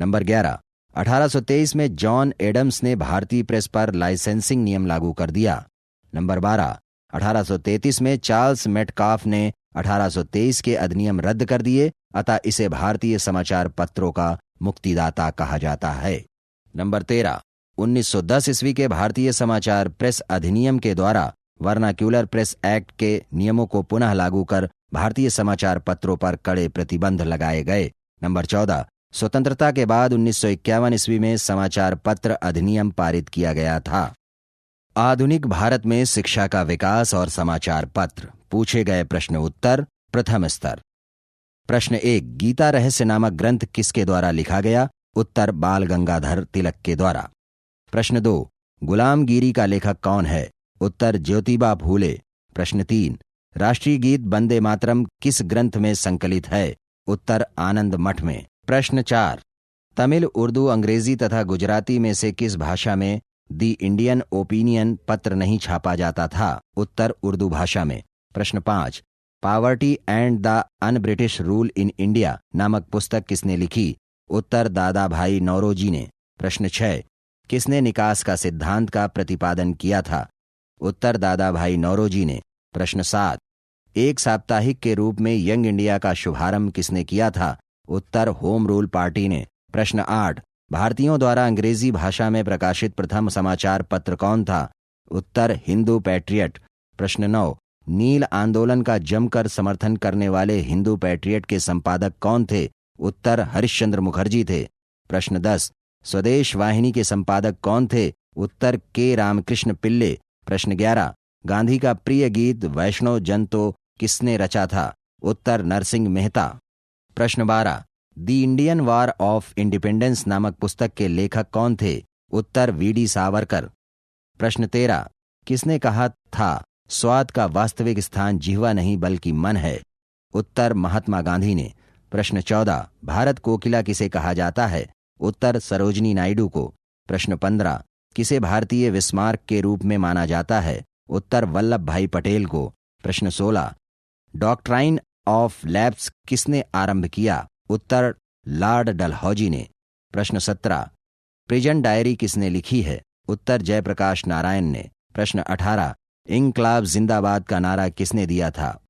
नंबर 11, 1823 में जॉन एडम्स ने भारतीय प्रेस पर लाइसेंसिंग नियम लागू कर दिया। नंबर 12, 1833 में चार्ल्स मेटकाफ ने 1823 के अधिनियम रद्द कर दिए, अतः इसे भारतीय समाचार पत्रों का मुक्तिदाता कहा जाता है। नंबर 13, 1910 ईस्वी के भारतीय समाचार प्रेस अधिनियम के द्वारा वर्नाक्यूलर प्रेस एक्ट के नियमों को पुनः लागू कर भारतीय समाचार पत्रों पर कड़े प्रतिबंध लगाए गए। नंबर 14, स्वतंत्रता के बाद 1951 ईस्वी में समाचार पत्र अधिनियम पारित किया गया था। आधुनिक भारत में शिक्षा का विकास और समाचार पत्र। पूछे गए प्रश्न उत्तर। प्रथम स्तर। प्रश्न 1, गीता रहस्य नामक ग्रंथ किसके द्वारा लिखा गया? उत्तर, बाल गंगाधर तिलक के द्वारा। प्रश्न 2, गुलामगिरी का लेखक कौन है? उत्तर, ज्योतिबा फूले। प्रश्न 3, राष्ट्रीय गीत वंदे मातरम किस ग्रंथ में संकलित है? उत्तर, आनंद मठ में। प्रश्न 4, तमिल, उर्दू, अंग्रेजी तथा गुजराती में से किस भाषा में दी इंडियन ओपिनियन पत्र नहीं छापा जाता था? उत्तर, उर्दू भाषा में। प्रश्न 5, poverty and the un British rule in India नामक पुस्तक किसने लिखी? उत्तर, दादा भाई नौरोजी ने। प्रश्न 6, किसने निकास का सिद्धांत का प्रतिपादन किया था? उत्तर, दादा भाई नौरोजी ने। प्रश्न 7, एक साप्ताहिक के रूप में यंग इंडिया का शुभारंभ किसने किया था? उत्तर, होम रूल पार्टी ने। प्रश्न 8, भारतीयों द्वारा अंग्रेजी भाषा में प्रकाशित प्रथम समाचार पत्र कौन था? उत्तर, हिंदू पैट्रियट। प्रश्न 9, नील आंदोलन का जमकर समर्थन करने वाले हिंदू पैट्रियट के संपादक कौन थे? उत्तर, हरिश्चंद्र मुखर्जी थे। प्रश्न 10, स्वदेश वाहिनी के संपादक कौन थे? उत्तर, के रामकृष्ण पिल्ले। प्रश्न 11, गांधी का प्रिय गीत वैष्णव जन तो किसने रचा था? उत्तर, नरसिंह मेहता। प्रश्न 12, दी इंडियन वॉर ऑफ इंडिपेंडेंस नामक पुस्तक के लेखक कौन थे? उत्तर, वी.डी. सावरकर। प्रश्न 13, किसने कहा था स्वाद का वास्तविक स्थान जिह्वा नहीं बल्कि मन है? उत्तर, महात्मा गांधी ने। प्रश्न 14, भारत कोकिला किसे कहा जाता है? उत्तर, सरोजनी नायडू को। प्रश्न 15, किसे भारतीय विस्मार्क के रूप में माना जाता है? उत्तर, वल्लभ भाई पटेल को। प्रश्न 16, डॉक्ट्राइन ऑफ लैप्स किसने आरंभ किया? उत्तर, लॉर्ड डलहौजी ने। प्रश्न 17, प्रिजन डायरी किसने लिखी है? उत्तर, जयप्रकाश नारायण ने। प्रश्न 18, इंकलाब जिंदाबाद का नारा किसने दिया था?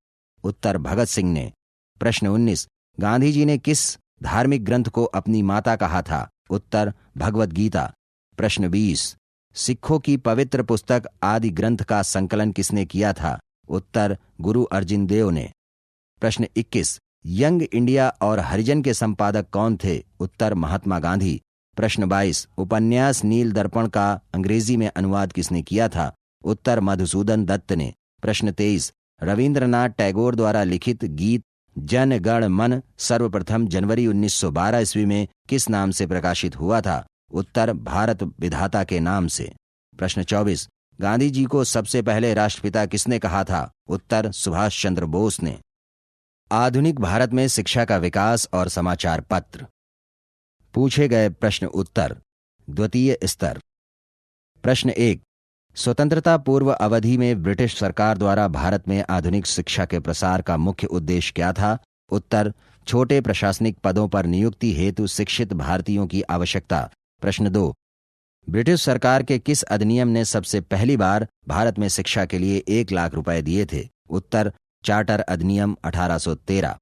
उत्तर, भगत सिंह ने। प्रश्न 19, गांधी जी ने किस धार्मिक ग्रंथ को अपनी माता कहा था? उत्तर, भगवद गीता। प्रश्न 20, सिखों की पवित्र पुस्तक आदि ग्रंथ का संकलन किसने किया था? उत्तर, गुरु अर्जुन देव ने। प्रश्न 21, यंग इंडिया और हरिजन के संपादक कौन थे? उत्तर, महात्मा गांधी। प्रश्न 22, उपन्यास नील दर्पण का अंग्रेजी में अनुवाद किसने किया था? उत्तर, मधुसूदन दत्त ने। प्रश्न 23, रविंद्रनाथ टैगोर द्वारा लिखित गीत जन गण मन सर्वप्रथम जनवरी 1912 ईस्वी में किस नाम से प्रकाशित हुआ था? उत्तर भारत विधाता के नाम से। प्रश्न 24, गांधी जी को सबसे पहले राष्ट्रपिता किसने कहा था? उत्तर सुभाष चंद्र बोस ने। आधुनिक भारत में शिक्षा का विकास और समाचार पत्र। पूछे गए प्रश्न उत्तर। द्वितीय स्तर। प्रश्न 1, स्वतंत्रता पूर्व अवधि में ब्रिटिश सरकार द्वारा भारत में आधुनिक शिक्षा के प्रसार का मुख्य उद्देश्य क्या था? उत्तर छोटे प्रशासनिक पदों पर नियुक्ति हेतु शिक्षित भारतीयों की आवश्यकता। प्रश्न 2, ब्रिटिश सरकार के किस अधिनियम ने सबसे पहली बार भारत में शिक्षा के लिए 1 लाख रुपए दिए थे? उत्तर चार्टर अधिनियम 1813।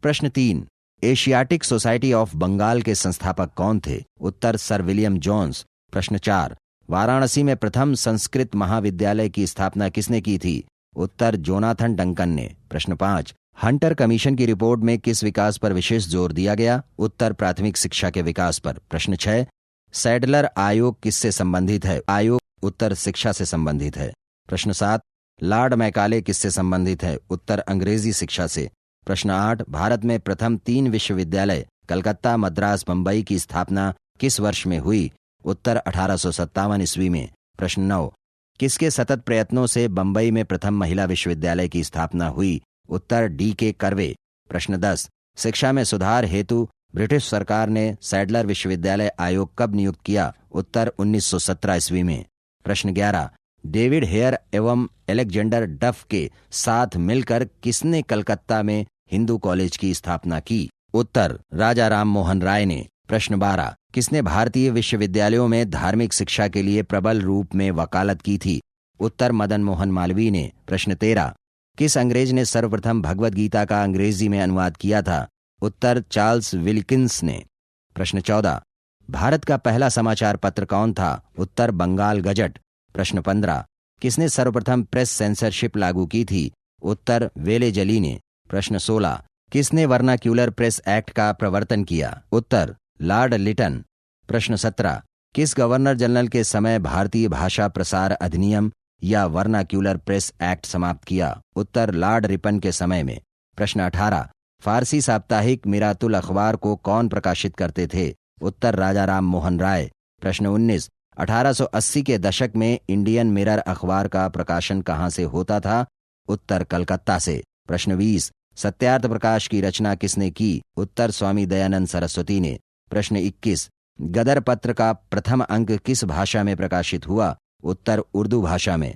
प्रश्न 3, एशियाटिक सोसाइटी ऑफ बंगाल के संस्थापक कौन थे? उत्तर सर विलियम जोन्स। प्रश्न 4, वाराणसी में प्रथम संस्कृत महाविद्यालय की स्थापना किसने की थी? उत्तर जोनाथन डंकन ने। प्रश्न 5, हंटर कमीशन की रिपोर्ट में किस विकास पर विशेष जोर दिया गया? उत्तर प्राथमिक शिक्षा के विकास पर। प्रश्न 6, सैडलर आयोग किससे संबंधित है? आयोग उत्तर शिक्षा से संबंधित है। प्रश्न 7, लॉर्ड मैकाले किससे संबंधित है? उत्तर अंग्रेजी शिक्षा से। प्रश्न 8, भारत में प्रथम 3 विश्वविद्यालय कलकत्ता, मद्रास, बंबई की स्थापना किस वर्ष में हुई? उत्तर 1857 ईस्वी में। प्रश्न 9, किसके सतत प्रयत्नों से बंबई में प्रथम महिला विश्वविद्यालय की स्थापना हुई? उत्तर D.K. कर्वे। प्रश्न 10, शिक्षा में सुधार हेतु ब्रिटिश सरकार ने सैडलर विश्वविद्यालय आयोग कब नियुक्त किया? उत्तर 1917 ईस्वी में। प्रश्न 11, डेविड हेयर एवं एलेक्जेंडर डफ के साथ मिलकर किसने कलकत्ता में हिंदू कॉलेज की स्थापना की? उत्तर राजा राम मोहन राय ने। प्रश्न 12, किसने भारतीय विश्वविद्यालयों में धार्मिक शिक्षा के लिए प्रबल रूप में वकालत की थी? उत्तर मदन मोहन मालवीय ने। प्रश्न 13, किस अंग्रेज ने सर्वप्रथम भगवद गीता का अंग्रेजी में अनुवाद किया था? उत्तर चार्ल्स विल्किंस ने। प्रश्न 14, भारत का पहला समाचार पत्र कौन था? उत्तर बंगाल गजट। प्रश्न 15, किसने सर्वप्रथम प्रेस सेंसरशिप लागू की थी? उत्तर वेले जली ने। प्रश्न 16, किसने वर्नाक्यूलर प्रेस एक्ट का प्रवर्तन किया? उत्तर लॉर्ड लिटन। प्रश्न 17, किस गवर्नर जनरल के समय भारतीय भाषा प्रसार अधिनियम या वर्नाक्यूलर प्रेस एक्ट समाप्त किया? उत्तर लॉर्ड रिपन के समय में। प्रश्न 18, फारसी साप्ताहिक मिरातुल अखबार को कौन प्रकाशित करते थे? उत्तर राजा राम मोहन राय। प्रश्न 19, 1880 के दशक में इंडियन मिरर अखबार का प्रकाशन कहाँ से होता था? उत्तर कलकत्ता से। प्रश्न 20, सत्यार्थ प्रकाश की रचना किसने की? उत्तर स्वामी दयानंद सरस्वती ने। प्रश्न 21, गदर पत्र का प्रथम अंक किस भाषा में प्रकाशित हुआ? उत्तर उर्दू भाषा में।